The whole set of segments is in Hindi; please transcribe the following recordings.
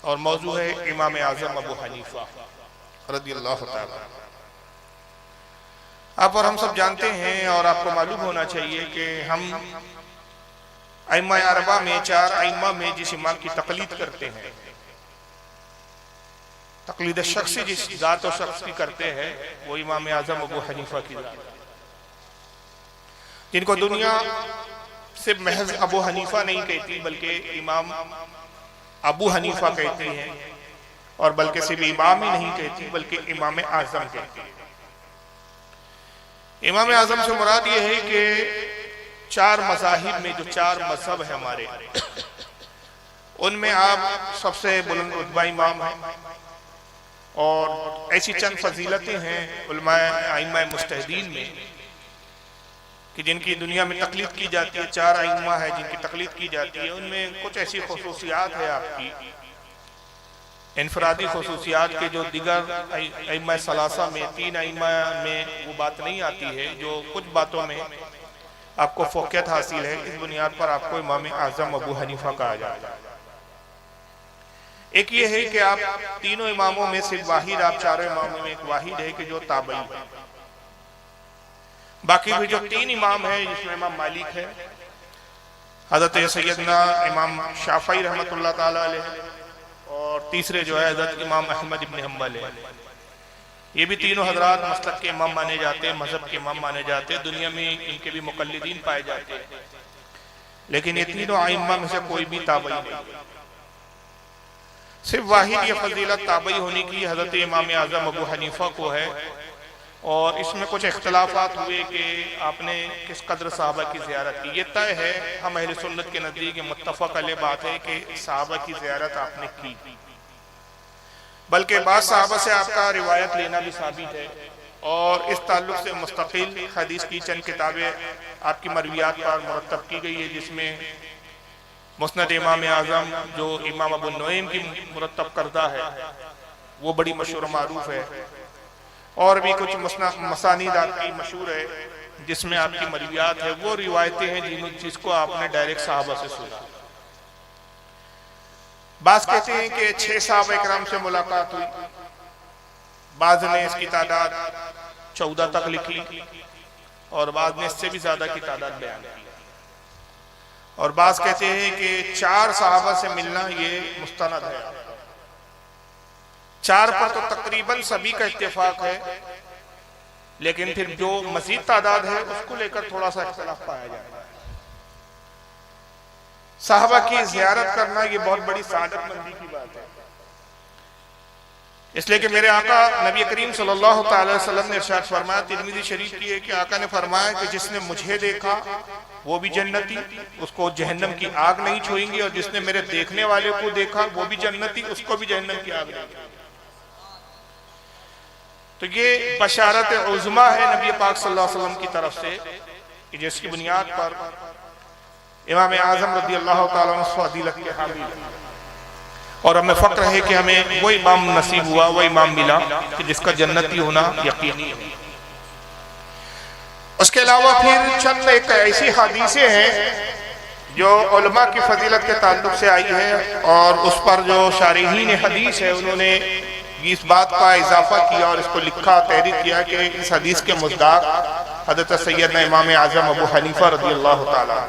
और मौजू है इमाम आज़म अबू हनीफा रज़ियल्लाहु ताला। आप और हम सब जानते हैं और आपको मालूम होना चाहिए कि हम अइम्मा अरबा में, चार अइम्मा में जिस इमाम की तकलीद करते हैं, तकलीद शख्सी जिस जात और शख्स की करते हैं, वो इमाम आज़म अबू हनीफा की जात, जिनको दुनिया सिर्फ महज अबू हनीफा नहीं कहती बल्कि इमाम अबू हनीफा कहती है, और बल्कि सिर्फ इमाम ही नहीं कहती बल्कि इमाम आज़म कहती है। इमाम आज़म से मुराद ये है कि चार मज़ाहिब में जो चार मज़हब है हमारे, उनमें आप सबसे बुलंद रुतबा इमाम हैं, और ऐसी चंद फजीलतें हैं उलमाए अइम्मा मुज्तहिदीन में कि जिनकी दुनिया में तकलीद की जाती है। चार अइम्मा है जिनकी तकलीद की जाती है, उनमें कुछ ऐसी खुसूसियात है आपकी इनफरादी खुसूसियात के जो दिगर अइम्मा सलासा में, तीन अइम्मा में वो बात नहीं आती है, जो कुछ बातों में आपको फ़ौक़ियत हासिल है। इस बुनियाद पर आपको इमाम आज़म अबू हनीफा कहा जाता है। एक ये है कि आप तीनों इमामों में सिर्फ वाहिद, आप चारों इमामों में एक वाहिद है कि जो ताबई है। बाकी भी जो तीन इमाम है, जिसमें इमाम मालिक है, हज़रत सैयदना इमाम शाफ़ई रहमतुल्लाह ताला अलैह, और तीसरे जो है हज़रत इमाम अहमद इब्न हम्बल है। ये भी तीनों हजरात मसलक के इमाम माने जाते हैं, मजहब के इमाम माने जाते हैं। दुनिया में इनके भी मुक़ल्लिदीन पाए जाते हैं, लेकिन ये तीनों आइम्मा में से कोई भी ताबई नहीं। सिर्फ वाहिद ये फजीलत ताबई होने की हज़रत इमाम आज़म अबू हनीफा को है, और इसमें कुछ इख्तलाफात हुए कि आपने किस कदर सहाबा की ज़ियारत की। ये तय है, हम अहले सुन्नत के नज़दीक मुत्तफ़क़ अलैह बात है कि सहाबा की ज़ियारत आपने की, बल्कि बाद सहाबा से आपका रिवायत लेना भी साबित है, और इस ताल्लुक़ से मुस्तक़िल हदीस की चंद किताबें आपकी मरवियात पर मुरत्तब की गई है, जिसमें मुस्नद इमाम आज़म जो इमाम अबू नुएम की मुरत्तब करदा है वो बड़ी मशहूर मारूफ है, और भी कुछ मसानीद आपकी मशहूर है जिसमें आपकी मरवियात है। वो रिवायतें हैं जिसको आपने डायरेक्ट सहाबा से सुना। बाज़ कहते हैं कि 6 सहाबा इकराम से मुलाकात हुई, बाज़ ने इसकी तादाद 14 तक लिखी, और बाज़ ने इससे भी ज्यादा की तादाद बयान की, और बाज़ कहते हैं कि 4 सहाबा से मिलना ये मुस्तनद है। 4 पर तो तकरीबन सभी का इत्तेफाक है, लेकिन फिर जो मजीद तादाद है उसको लेकर थोड़ा सा इख्तिलाफ पाया जाता है। साहबा की ज़ियारत करना ये बहुत बड़ी सादतमंदी की बात है, इसलिए कि मेरे आका नबी करीम सल्लल्लाहु अलैहि वसल्लम ने इरशाद फरमाया, तिरमिज़ी शरीफ की है कि आका ने फरमाया कि जिसने मुझे देखा वो भी जन्नती, उसको जहन्नम की आग नहीं छुएंगी, और जिसने मेरे देखने वाले को देखा वो भी जन्नती, उसको भी जहन्नम की आग नहीं। तो ये बशारत उज़्मा है नबी पाक सल्लल्लाहु अलैहि वसल्लम की तरफ से, कि जिसकी बुनियाद पर इमाम आज़म रज़ियल्लाहु ताला अन्हु फ़ज़ीलत के हामिल हैं, और हमें फ़ख्र है कि हमें वो इमाम नसीब हुआ, वो इमाम मिला कि जिसका जन्नती होना यकीनी है। उसके अलावा फिर चंद एक ऐसी हदीसें हैं जो उलमा की फजीलत के ताल्लुक से आई है, और उस पर जो शारिहीन हदीस है उन्होंने इस बात का इजाफा किया और इसको लिखा, तहरीर किया कि इस हदीस के मुस्दाक हज़रत सैयदना इमाम आज़म अबू हनीफा रज़ियल्लाहु ताला।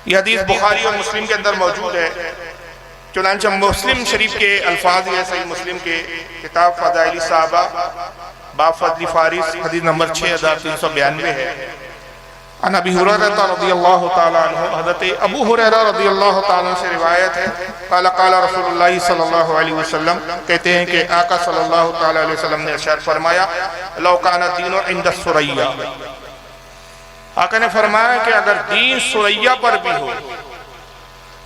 यह हदीस बुखारी और मुस्लिम के अंदर मौजूद है। चुनांचे मुस्लिम शरीफ के अल्फाज है, सही मुस्लिम के किताब फ़ज़ाइल सहाबा बाब फ़ज़्ल फ़ारिस हदीस नंबर 6392 है। अन अबी हुरैरा रज़ियल्लाहु ताला अन्हु, हज़रत अबू हुरैरा रज़ियल्लाहु ताला से रिवायत है, क़ाला क़ाला रसूलुल्लाह सल्लल्लाहु अलैहि वसल्लम, कहते हैं कि आका सल्लल्लाहु ताला अलैहि वसल्लम ने इरशाद फरमाया, लौ काना दीनु इंद सुरैया, आका ने फरमाया कि अगर दीन सुरैया पर भी हो,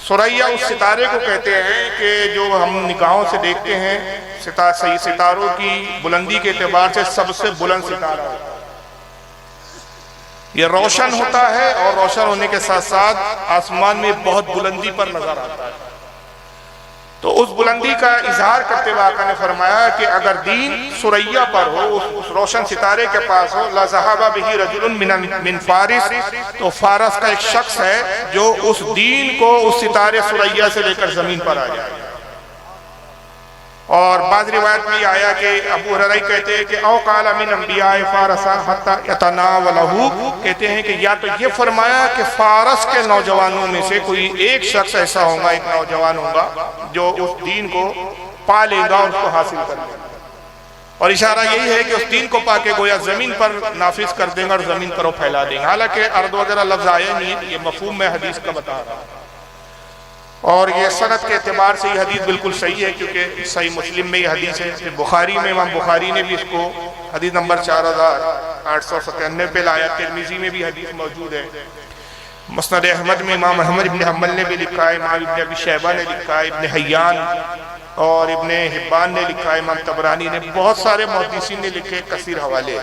सुरैया उस सितारे को कहते हैं कि जो हम निगाहों से देखते हैं, सही सितारों की बुलंदी के एतबार से सबसे बुलंद सितारा है। ये रोशन होता है, और रोशन होने के साथ साथ आसमान में बहुत बुलंदी पर नजर आता है। तो उस बुलंदी का इजहार करते हुए आका ने फरमाया कि अगर दीन सुरैया पर हो, उस रोशन सितारे के पास हो, ला ज़हाबा बिही रजुलुन मिन फारिस, तो फारस का एक शख्स है जो उस दीन को उस सितारे सुरैया से लेकर जमीन पर आ जाए। और बाद रिवायत में आया कि अबू हुरैरा कहते हैं कि औ काला मिन अंबिया फारसा हत्ता यतनावलहु, कहते हैं कि या तो ये फरमाया कि फारस के नौजवानों में से कोई एक शख्स ऐसा होगा, एक नौजवान होगा जो उस दीन को पा लेगा और उसको हासिल कर लेगा। और इशारा यही है कि उस दीन को पाके गोया जमीन पर नाफिज कर देंगे और जमीन पर वो फैला देंगे। हालांकि अर्द वगैरह लफ्ज आया नहीं है, ये मफहूम में हदीस का बता रहा हूं। और ये सनद के एतबार से ये हदीस बिल्कुल सही है, क्योंकि सही मुस्लिम में ये हदीस है। फिर बुखारी में इमाम बुखारी ने भी इसको हदीस नंबर 4897 पे लाया। तिरमिजी में भी हदीस मौजूद है। मुस्नद अहमद में इमाम अहमद इब्न हम्बल ने भी लिखा है, इमाम इब्न अबी शैबा ने लिखा है, इब्न हय्यान और इब्न हिब्बान ने लिखा है, इमाम तबरानी ने, बहुत सारे मुहद्दिसीन ने लिखे कसीर हवाले।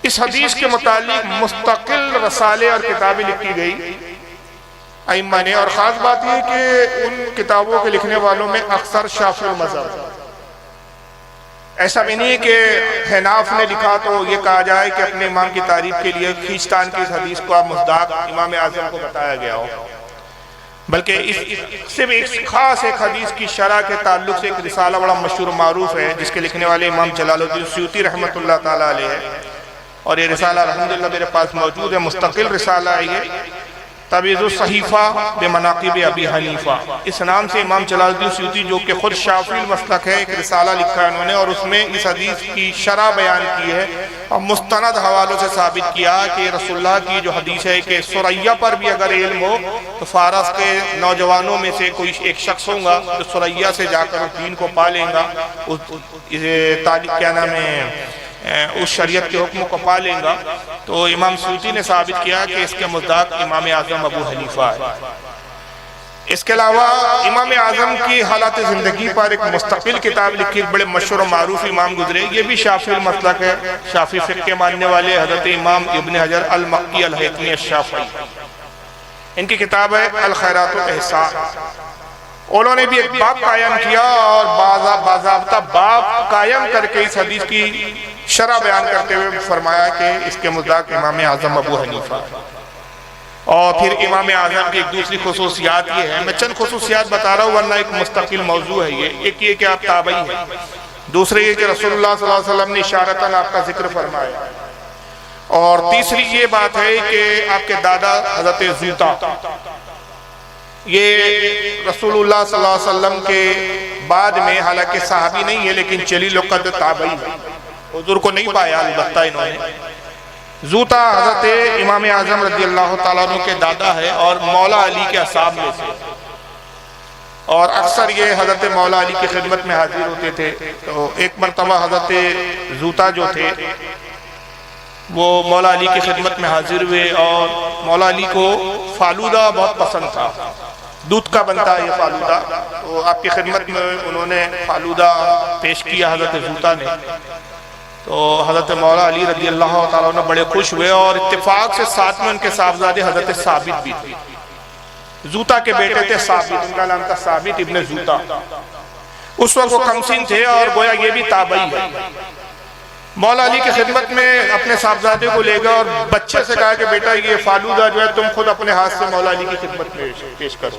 इस हदीस के मुतालिक मुस्तकिल रसाले और किताबें लिखी गई अइम्मा ने। और ख़ास बात यह कि उन किताबों के लिखने वालों में अक्सर शाफ़िई मज़हब, ऐसा भी नहीं कि हनाफ ने लिखा तो ये कहा जाए कि अपने इमाम की तारीफ के लिए खींचतान की इस हदीस को आप मुस्दाक इमाम आज़म को बताया गया हो, बल्कि इससे भी एक खास एक हदीस की शरह के ताल्लुक से एक रिसाला बड़ा मशहूर मारूफ है, जिसके लिखने वाले इमाम जलालुद्दीन सुयूती रहमतुल्लाह ताला अलैह है। और ये रिसाला अल्हम्दुलिल्लाह मेरे पास मौजूद है, मुस्तकिल रिसाला है ये, तबीज़ुस सहीफ़ा बिमनाक़िब अबी हनीफ़ा। इस नाम से इमाम जलालुद्दीन सुयूती, जो कि खुद शाफ़िई मसलक है, एक रिसाला लिखा है उन्होंने और उसमें इस हदीस की शरह बयान की है और मुस्तनद हवालों से साबित किया कि रसूलुल्लाह की जो हदीस है कि सुरैया पर भी अगर इल्म हो तो फारस के नौजवानों में से कोई एक शख्स होगा जो सुरैया से जाकर उस दीन को पा लेगा, क्या नाम है, उस शरीयत के हुक्म को पा लेगा। तो इमाम सुयूती ने साबित किया कि इसके मुस्दाक इमाम आज़म अबू हनीफा है। इसके अलावा इमाम आज़म की हालात ज़िंदगी पर एक मुस्तकिल किताब लिखी, बड़े मशहूर और मारूफ इमाम गुजरे, ये भी शाफ़िई मसलक है, शाफ़िई फ़िक़्ह के मानने वाले हज़रत इमाम इब्न हजर अल मक्की अल हैतमी अश-शाफ़िई। इनकी किताब है अल खैरात वल एहसान। उन्होंने भी एक बाब कायम किया और बाज़ाब्ता बाब कायम करके इस हदीस की शरह बयान करते हुए फरमाया कि इसके मुस्दाक इमाम आज़म अबू हनीफा। और फिर इमाम आज़म की एक दूसरी खुसूसियात ये है, मैं चंद खुसूसियात बता रहा हूँ वरना एक मुस्तकिल मौजू है ये। एक ये कि आप ताबई हैं, दूसरे ये कि रसूलुल्लाह सल्लल्लाहु अलैहि वसल्लम ने इशारतन आपका जिक्र फरमाया, और तीसरी ये बात है कि आपके दादा हज़रत ज़ूता, ये रसूलुल्लाह सल्लल्लाहु अलैहि वसल्लम के बाद में, हालांकि सहाबी नहीं है लेकिन चली लोकत ताबई है, हुजूर को नहीं पाया अलबत्ता इन्होंने। ज़ूता हज़रत इमाम आज़म रज़ियल्लाहु ताला अन्हु के दादा है और मौला अली के असाब में से, और अक्सर ये हज़रत मौला अली की खिदमत में हाजिर होते थे। तो एक मरतबा हज़रत ज़ूता जो थे वो मौला अली की खिदमत में हाजिर हुए और मौला अली को फालूदा बहुत पसंद था, दूध का बनता है ये फालूदा, तो आपकी खिदमत में उन्होंने फालूदा पेश किया हज़रत ज़ूता ने। तो हज़रत मौला अली रज़ी अल्लाह ताला अन्हु बड़े खुश हुए और इत्तेफाक से साथ में उनके साहबजादे हज़रत साबित भी थे, ज़ूता के बेटे थे साबित, उनका नाम था साबित इब्न ज़ूता। उस वक्त वो कमसिन थे और गोया ये भी ताबई है। मौला अली की खिदमत में अपने साहबजादे को ले गए और बच्चे से कहा कि बेटा ये फालूदा जो है तुम खुद अपने हाथ से मौला अली की खिदमत में पेश करो।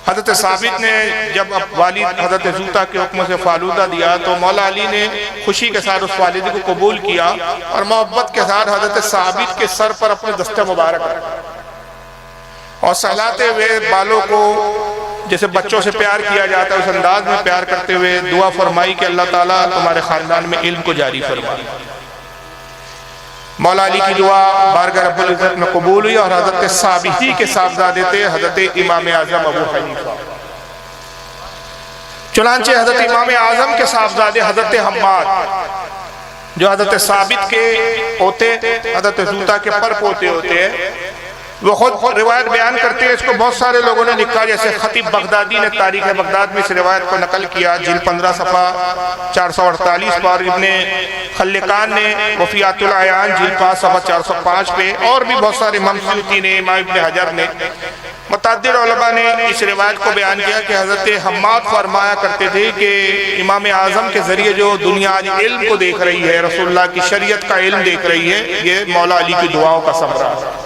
हज़रत साबित ने जब वालिद हज़रत ज़ूता के हुक्म से फालूदा दिया तो मौला अली ने खुशी के साथ उस वालिद को कबूल किया और मोहब्बत के साथ हज़रत साबित के सर पर अपने दस्ते मुबारक रखा और सहलाते हुए बालों को जैसे बच्चों से प्यार किया जाता है उस अंदाज में प्यार करते हुए दुआ फरमाई कि अल्लाह ताला तुम्हारे खानदान में इल्म को जारी फरमाए। मौला अली की दुआ बारगाह रब्बुल इज्जत में कबूल हुई और हज़रत साबिती के साहबजादे थे हज़रत इमाम आज़म अबू हनीफा। चुनांचे हज़रत इमाम आज़म के साहबजादे हज़रत हम्माद जो हज़रत साबित के पोते हज़रत ज़ूता के पर पोते होते हैं, वो खुद रिवायत बयान करते हैं। इसको बहुत सारे लोगों ने लिखा, जैसे खतीब बगदादी ने तारीख बगदाद में इस रिवायत को नकल किया, जिल्द 15 सफ़ा 448 पर। इब्ने खल्लिकान ने वफ़ियातुल अयान जिल्द 5 सफ़ा 405 पे, और भी बहुत सारे इमाम सुयूती ने, इमाम इब्न हजर ने, मुतअद्दिद उलमा ने इस रिवायत को बयान किया कि हज़रत हम्माद फरमाया करते थे कि इमाम आज़म के ज़रिए जो दुनिया आज इल्म को देख रही है, रसूलुल्लाह की शरीयत का इल्म देख रही है, ये मौला अली की दुआओं का समरा है।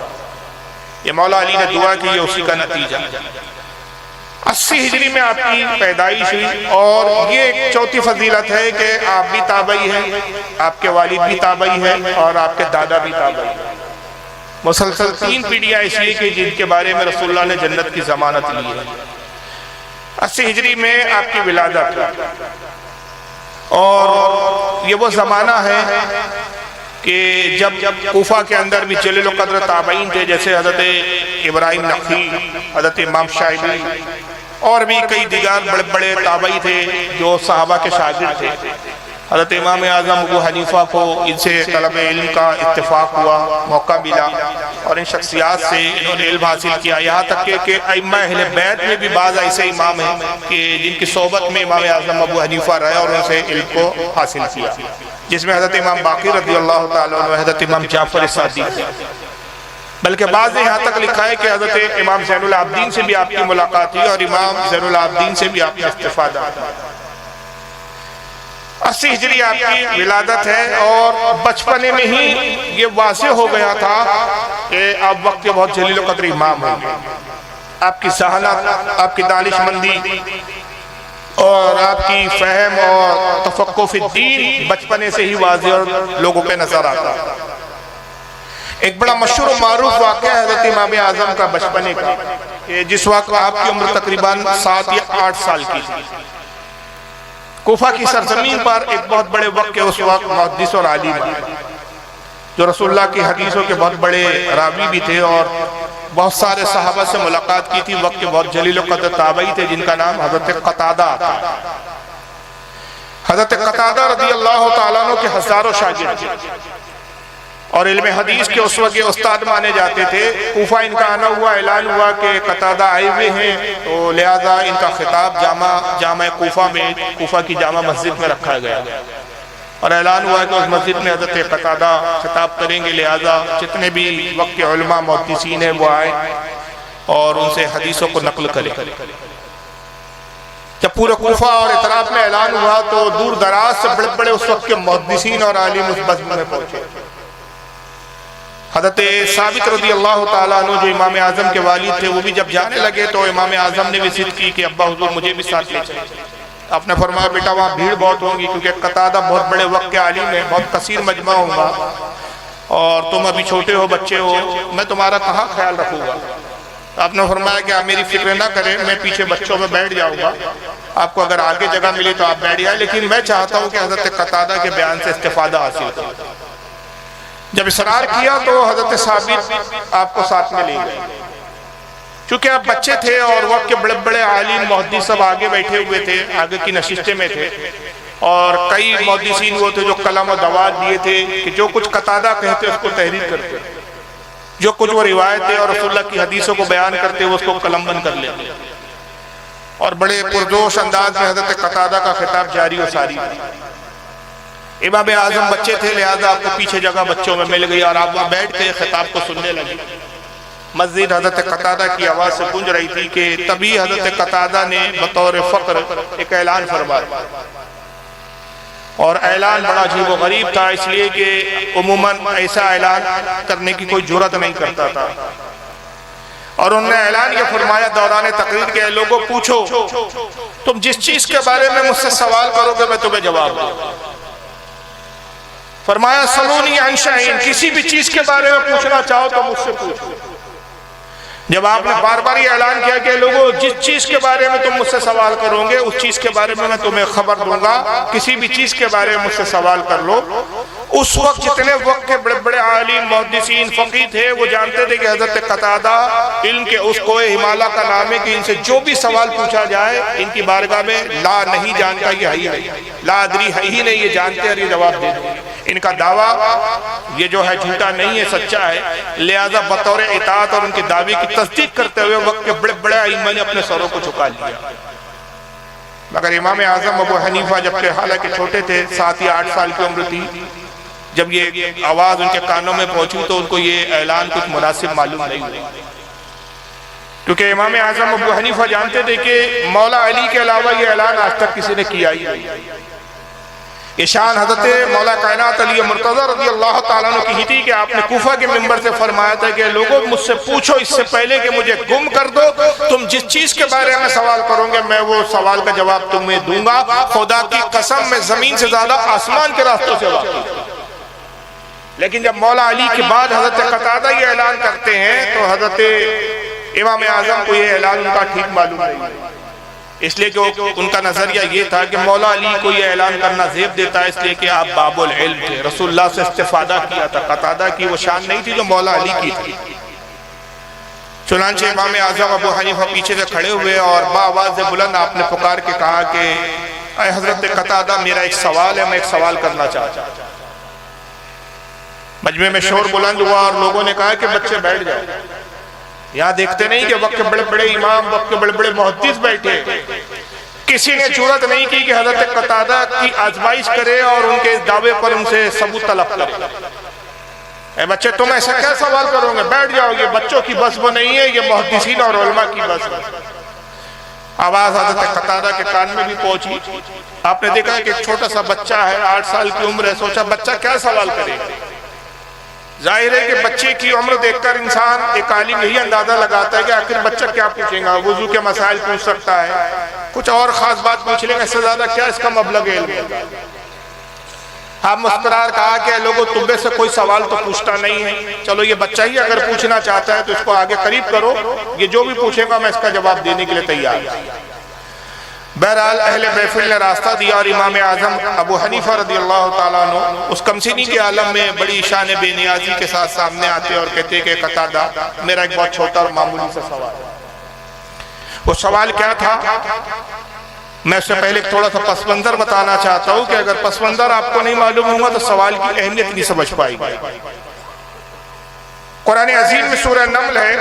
ये मौला अली ने दुआ की, ये उसी का नतीजा। 80 हिजरी में आपकी पैदाइश हुई। और ये एक चौथी फजीलत है कि आप भी ताबई हैं, आपके वालिद भी ताबई हैं और आपके दादा भी ताबई हैं। मुसलसल 3 पीढ़ियां ऐसी है कि जिनके बारे में रसूलुल्लाह ने जन्नत की जमानत ली है। 80 हिजरी में आपकी विलादत है और ये वो जमाना है कि जब कूफा के अंदर भी जलील क़द्र ताबईन थे, जैसे हज़रत इब्राहिम नख़ी, हज़रत इमाम शाइबी और भी कई दिगार बड़े बड़े ताबई थे जो सहाबा के शागिर्द थे। हज़रत इमाम आज़म अबू हनीफा को इनसे तलब इल्म का इत्तेफाक हुआ, मौका मिला और इन शख्सियात से इन्होंने इल्म हासिल किया। यहाँ तक कि अइम्मा अहले बैत में भी बाज़ ऐसे इमाम हैं कि जिनकी सोबत में इमाम आज़म अबू हनीफा रहे और उनसे इल्म को हासिल किया, जिसमें हज़रत इमाम बाक़िर रज़ियल्लाहु ताला अन्हु, हज़रत इमाम जाफ़र सादिक़। बल्कि बाज़ ने यहाँ तक लिखा है कि हज़रत इमाम ज़ैनुल आबिदीन से भी आपकी मुलाकात हुई और इमाम ज़ैनुल आबिदीन से भी आपने इस्तिफ़ादा। 80 हिजरी आपकी विलादत है और बचपने में ही ये वाज़ेह हो गया था कि आप वक्त के बहुत जलील क़द्र इमाम होंगे। आपकी सहनत, आपकी दानिशमंदी और आपकी फ़हम और तफ़क्कुह फ़िद्दीन बचपने से ही वाज़ेह और लोगों पे नजर आता। एक बड़ा मशहूर और मारूफ वाक़या है हज़रत इमाम आज़म का बचपने का, कि जिस वक्त आपकी उम्र तकरीबन 7 या 8 साल की थी। कूफा की सरजमीन पर एक बहुत बड़े वक्त के उस वक्त मुहद्दिस और आलिम जो रसूलुल्लाह की हदीसों के बहुत बड़े रावी भी थे और बहुत सारे सहाबा से मुलाकात की थी। वक्त के बहुत जलील क़द्र ताबई थे जिनका नाम हज़रत क़तादा था। हज़रत क़तादा रज़ियल्लाहु ताला अन्हु के हज़ारों शागिर्द थे और इल्म हदीस के उस वक्त उस्ताद माने जाते थे। कूफा इनका आना हुआ, ऐलान हुआ कि क़तादा आए हुए हैं, तो लिहाजा इनका खिताब जामा कूफा में, कूफा की जामा मस्जिद में रखा गया और ऐलान हुआ कि उस मस्जिद में हज़रत क़तादा खिताब करेंगे। लिहाजा जितने भी वक्त के उलमा मुहद्दिसीन हैं वो आए और उनसे हदीसों को नकल करें। जब पूरे कूफा और इतराफ में ऐलान हुआ तो दूर दराज से बड़े बड़े उस वक्त के मुहद्दिसीन और आलिम उस मस्जिद में पहुंचे। हज़रत साबित रज़ियल्लाहु ताला अन्हु जो इमाम आज़म के वालिद थे, वो भी जब जाने लगे तो इमाम आज़म ने भी जिद की कि अब्बा हुजूर मुझे भी साथ ले चलिए। आपने फरमाया बेटा वहाँ भीड़ बहुत होगी क्योंकि क़तादा बहुत बड़े वक्त के आलिम है, बहुत कसीर मजमा होगा और तुम अभी छोटे हो, बच्चे हो, मैं तुम्हारा कहाँ ख्याल रखूँगा। आपने फरमाया कि आप मेरी फिक्र ना करें, मैं पीछे बच्चों में बैठ जाऊँगा, आपको अगर आगे जगह मिली तो आप बैठ जाए, लेकिन मैं चाहता हूँ कि हज़रत क़तादा के बयान से इस्तिफ़ादा हासिल करूँ। जब इसरार किया तो हज़रत साबित आपको साथ में ले गए। चूंकि आप बच्चे थे और वक्त के बड़े बड़े आलिम मुहद्दिस सब आगे बैठे हुए थे, आगे की नशिस्तें में थे और कई मुहद्दिसीन वो थे जो कलम और दवात दिए थे कि जो कुछ क़तादा कहते उसको तहरीर करते, जो कुछ वो रिवायतें और रसूलुल्लाह की हदीसों को बयान करते वो उसको कलमबंद कर लेते और बड़े पुरजोश अंदाज में हज़रत क़तादा का खिताब जारी और सारी। इमाम आज़म बच्चे थे, लिहाजा आपको पीछे जगह बच्चों में मिल गई और आप वहाँ बैठ के खिताब को सुनने लगे। मस्जिद हज़रत क़तादा की आवाज़ से गूंज रही थी कि तभी हज़रत क़तादा ने बतौर फ़ख्र एक ऐलान फरमाया और ऐलान बड़ा अजीब व गरीब था, इसलिए कि उमूमन ऐसा ऐलान करने की कोई जुर्रत नहीं करता था। और उन्होंने ऐलान ये फरमाया दौरान तकरीर के, लोगों पूछो तुम जिस चीज़ के बारे में मुझसे सवाल करोगे मैं तुम्हें जवाब दूंगा। फरमाया सलूनी अन शैइन, किसी भी चीज के बारे में पूछना चाहो तो मुझसे पूछो। जब आपने बार बार ये ऐलान किया कि लोगों जिस चीज के बारे में तुम मुझसे सवाल करोगे उस चीज के बारे में मैं तुम्हें खबर दूंगा, किसी भी चीज के बारे में मुझसे सवाल कर लो। उस वक्त जितने वक्त के बड़े बड़े आलिम मुहद्दिसीन फकीह थे वो जानते थे कि हज़रत क़तादा इल्म के उस कोए हिमालय का नाम है कि इनसे जो भी सवाल पूछा जाए इनकी बारगाह में ला नहीं जानता ये है ही नहीं, ला अदरी है ही नहीं, ये जानते और ये जवाब दे देंगे। इनका दावा ये जो है झूठा नहीं है, सच्चा है। लिहाजा बतौर इताअत और उनके दावे की तस्दीक करते हुए वक्त के बड़े बड़े आइम्मा ने अपने सरों को झुका लिया। मगर इमाम आज़म अबू हनीफा जबकि हालांकि छोटे थे, 7 या 8 साल की उम्र थी, जब ये आवाज उनके कानों में पहुंची तो उनको ये ऐलान कुछ मुनासिब मालूम नहीं हुआ, क्योंकि इमाम आज़म अबू हनीफा जानते थे कि मौला अली के अलावा ये ऐलान आज तक किसी ने किया ही नहीं। ये शान हज़रत मौला कायनात अली मुर्तज़ा रज़ी अल्लाह ताला अन्हु की ही थी कि आपने कूफा के मिंबर से फरमाया था कि लोगों मुझसे पूछो इससे पहले कि मुझे गुम कर दो, तुम जिस चीज के बारे में सवाल करोगे मैं वो सवाल का जवाब तुम्हें दूंगा। खुदा की कसम मैं जमीन से ज्यादा आसमान के रास्तों से वाकिफ। लेकिन जब मौला अली के बाद हजरत कतादा ये ऐलान करते हैं तो हजरत इमाम आजम को ये ऐलान उनका ठीक मालूम नहीं, इसलिए कि उनका नजरिया ये था कि मौला अली को ये ऐलान करना ज़ेब देता है, इसलिए कि आप बाबुल इल्म थे, रसूलुल्लाह से इस्तिफादा किया था। कतादा की वो शान नहीं थी जो मौला अली की थी। चुनांचे इमाम आजम अबू हनीफा पीछे से खड़े हुए और बाआवाज़ बुलंद आपने पुकार के कहा कि ऐ हजरत कतादा मेरा एक सवाल है, मैं एक सवाल करना चाहता हूं। मजमे में शोर बुलंद हुआ और लोगों ने कहा कि बच्चे बैठ जाओ। यहाँ देखते नहीं कि वक्त के बड़े बड़े इमाम, वक्त के बड़े बड़े मुहद्दिस बैठे, किसी ने जुर्रत नहीं की कि हजरत कतादा की आजमाइश करे और उनके दावे पर उनसे सबूत तलब करे। बच्चे तुम ऐसा क्या सवाल करोगे, बैठ जाओ, ये बच्चों की बस वो नहीं है, ये मुहद्दिसीन और उलमा की बस है। आवाज हजरत कतादा के कान में भी पहुंची। आपने देखा है कि एक छोटा सा बच्चा है, 8 साल की उम्र है, सोचा बच्चा क्या सवाल करेगा। जाहिर है कि बच्चे की उम्र देखकर इंसान एक आलिम यही अंदाजा लगाता है कि आखिर बच्चा क्या पूछेगा, वुजू के मसाइल पूछ सकता है, कुछ और खास बात पूछ लेगा, इससे ज्यादा क्या इसका मबलग इल्म है। आप मुस्कुरार कहा कि लोगों तुब्बे से कोई सवाल तो पूछता नहीं है, चलो ये बच्चा ही अगर पूछना चाहता है तो इसको आगे करीब करो, ये जो भी पूछेगा मैं इसका जवाब देने के लिए तैयार हूं। बहरहाल अहले महफिल ने रास्ता दिया और इमाम आजम अबू हनीफा रज़ी अल्लाह ताला अन्हु उस कमसिनी के आलम में बड़ी शान बेनियाजी के साथ सामने आते और कहते कि कतादा मेरा एक बहुत छोटा और मामूली सा सवाल है। वो सवाल क्या था, मैं उससे पहले थोड़ा सा पस मंजर बताना चाहता हूँ कि अगर पस मंजर आपको नहीं मालूम होगा तो सवाल की अहमियत नहीं समझ पाएगी। कुरान अजीम में सूरह नम्ल है,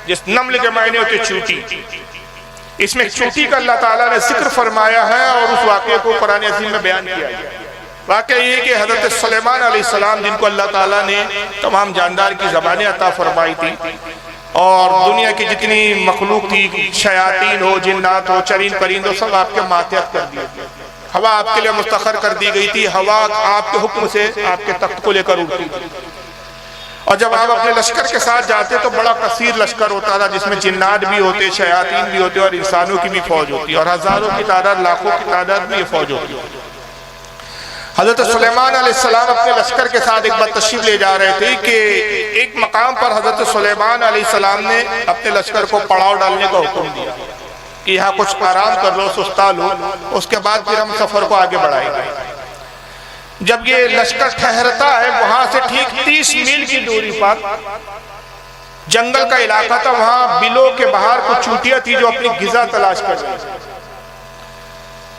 जिस नम्ल के मायने होते चूटी, इसमें चूटी का अल्लाह ताला ने जिक्र फरमाया है और उस वाक़े को कुरान अज़ीम में बयान किया है। वाक़या ये कि हज़रत सुलेमान अलैहिस्सलाम जिनको अल्लाह ताला ने तमाम जानदार की ज़बानें अता फरमाई थी और दुनिया की जितनी मखलूक थी, शयातीन हो, जिन्नात हो, चरीन परिंद हो, सब आपके मातहत कर दिए थे। हवा आपके लिए मुस्तखर कर दी गई थी, हवा आपके हुक्म से आपके तख्त को लेकर उड़ती थी। और जब आप अपने लश्कर के साथ जाते तो बड़ा कसीर लश्कर होता था, जिसमें जिन्नात भी होते, शयातीन भी होते और इंसानों की भी फौज होती और हजारों की तादाद, लाखों की तादाद में ये फौज होती। हजरत सुलेमान अलैहिस्सलाम अपने लश्कर के साथ एक बार तशरीफ ले जा रहे थे कि एक मकाम पर हजरत सुलेमान अलैहिस्सलाम ने अपने लश्कर को पड़ाव डालने का हुक्म दिया कि यहाँ कुछ आराम कर लो, सुस्ता लो, उसके बाद फिर हम सफर को आगे बढ़ाएंगे। जब ये लश्कर ठहरता है, वहां से ठीक 30 मील की दूरी पर जंगल का इलाका था, वहां बिलों के बाहर कुछ चूटियां थी जो अपनी गिजा तलाश कर रही थी।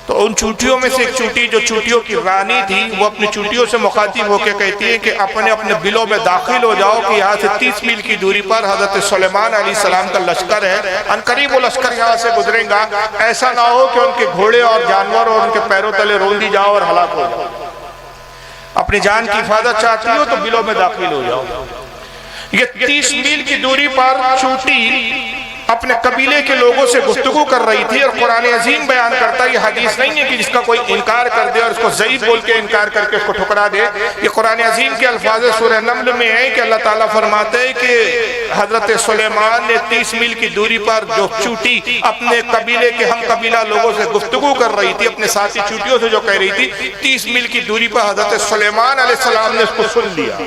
तो उन चूटियों में से एक चूटी जो चूटियों की रानी थी, वो अपनी चूटियों से मुखातिब होकर कहती है कि अपने अपने बिलों में दाखिल हो जाओ कि यहाँ से 30 मील की दूरी पर हजरत सुलेमान अलैहिस्सलाम का लश्कर है, अनकरीब वो लश्कर यहाँ से गुजरेगा, ऐसा ना हो कि उनके घोड़े और जानवर और उनके पैरों तले रोंदी जाओ और हलाक हो जाओ। अपनी जान की हिफाजत चाहती हो तो बिलों में दाखिल हो जाओ। ये 30 मील की दूरी पर चूटी अपने कबीले के लोगों से गुफ्तगू कर रही थी और कुरान अजीम बयान करता है, ये हदीस नहीं है कि जिसका कोई इनकार कर दे और उसको ज़ईफ बोल के इनकार करके उसको ठुकरा दे। ये कुरान अजीम के अल्फाज सूरह नम्ल में है कि अल्लाह ताला फरमाते हैं कि हजरत सुलेमान ने 30 मील की दूरी पर जो चूटी अपने कबीले के हम कबीला लोगों से गुफ्तगू कर रही थी, अपने साथी चूटियों से जो कह रही थी, 30 मील की दूरी पर हजरत सुलेमान अलैहिस्सलाम ने उसको सुन लिया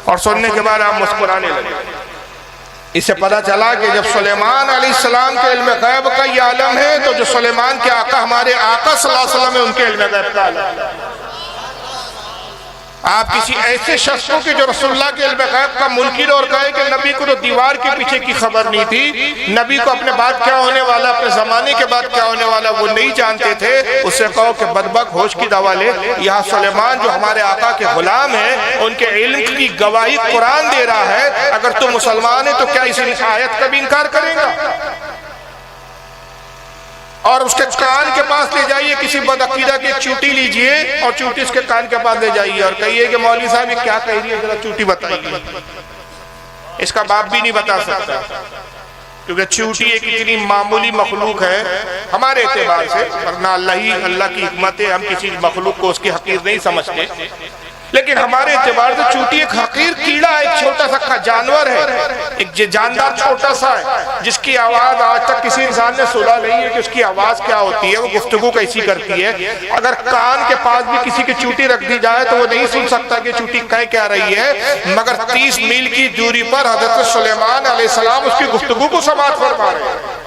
और सुनने के बाद आप मुस्कुराने लगे। इससे पता चला कि जब सुलेमान अलैहिस्सलाम के इल्म गैब का ये आलम है तो जो सुलेमान के आका हमारे आका सल्लल्लाहु अलैहि वसल्लम है उनके इल्म गैब का आलम है। आप किसी ऐसे शख्स को कि जो रसूलुल्लाह के इल्म गैब का मुनकिर और कहे कि नबी को तो दीवार के पीछे की खबर नहीं थी, नबी को अपने बाद क्या होने वाला, अपने जमाने के बाद क्या होने वाला वो नहीं जानते थे, उससे कहो कि बदबक होश की दवा ले। यहाँ सुलेमान जो हमारे आका के गुलाम है, उनके इल्म की गवाही कुरान दे रहा है। अगर तू मुसलमान है तो क्या इस आयत का भी इनकार करेगा? और उसके कान के पास ले जाइए, किसी बदअकीदा की चूटी लीजिए और चूटी उसके कान के पास ले जाइए और कहिए कि मौलवी साहब ये क्या कह रही है, जरा चूटी बताइए। इसका बाप भी नहीं बता सकता, क्योंकि चूटी एक इतनी मामूली मखलूक है। हमारे एतबार से, वरना अल्लाह की हिकमत है, हम किसी मखलूक को उसकी हकीर नहीं समझते, लेकिन हमारे एतबार से चूंटी एक हकीर कीड़ा, एक छोटा सा जानवर है, एक जानदार छोटा सा है, जिसकी आवाज आज तक किसी इंसान ने सुना नहीं है कि उसकी आवाज क्या होती है, वो गुफ्तगू कैसी करती है। अगर कान के पास भी किसी की चूंटी रख दी जाए तो वो नहीं सुन सकता कि चूंटी कह क्या रही है, मगर 30 मील की दूरी पर हजरत सुलेमान अलैहिस्सलाम उसकी गुफ्तगू को समाअत फरमा रहे हैं।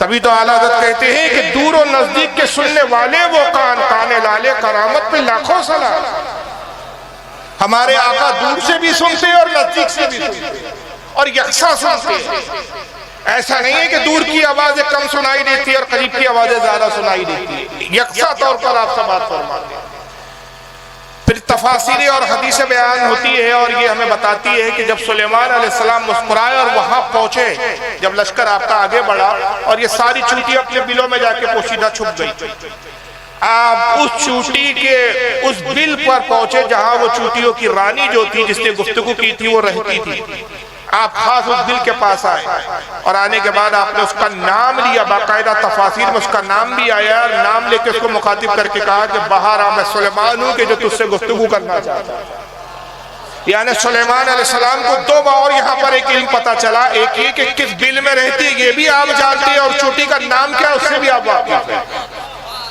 तभी तो आला हज़रत कहते हैं कि दूर और नजदीक के सुनने वाले वो काने लाले करामत पे लाखों सलाम। हमारे आका दूर से भी सुनते और नजदीक से भी सुनते और यकसा सुनते। ऐसा नहीं है कि दूर की आवाजें कम सुनाई देती है और करीब की आवाजें ज्यादा सुनाई देती है, यकसा तौर पर आप समाअत फरमाते हैं। फिर तफासिर और हदीस बयान होती है और ये हमें बताती है कि जब सुलेमान अलैहिस्सलाम मुस्कुराए और वहां पहुंचे, जब लश्कर आपका आगे बढ़ा और ये सारी चूंटी अपने बिलों में जाके पोशीदा छुप गई, आप उस चूंटी के उस बिल पर पहुंचे जहां वो चूंटियों की रानी जो थी, जिसने गुफ्तगू की थी, वो रहती थी। आप खास उस बिल के पास आए और आने के बाद आपने उसका नाम लिया, बाकायदा तफासिर में उसका नाम भी आया और नाम लेके उसको मुखातिब करके कहा कि बाहर आ, मैं सुलेमान हूं कि जो तुझसे गुफ्तगू करना चाहता है। यानी सुलेमान अलैहिस्सलाम को 2 बार यहाँ पर एक इल्म पता चला, एक ये कि किस बिल में रहती है ये भी आप जानते हैं और चोटी का नाम क्या उससे भी आप वाकिफ हैं।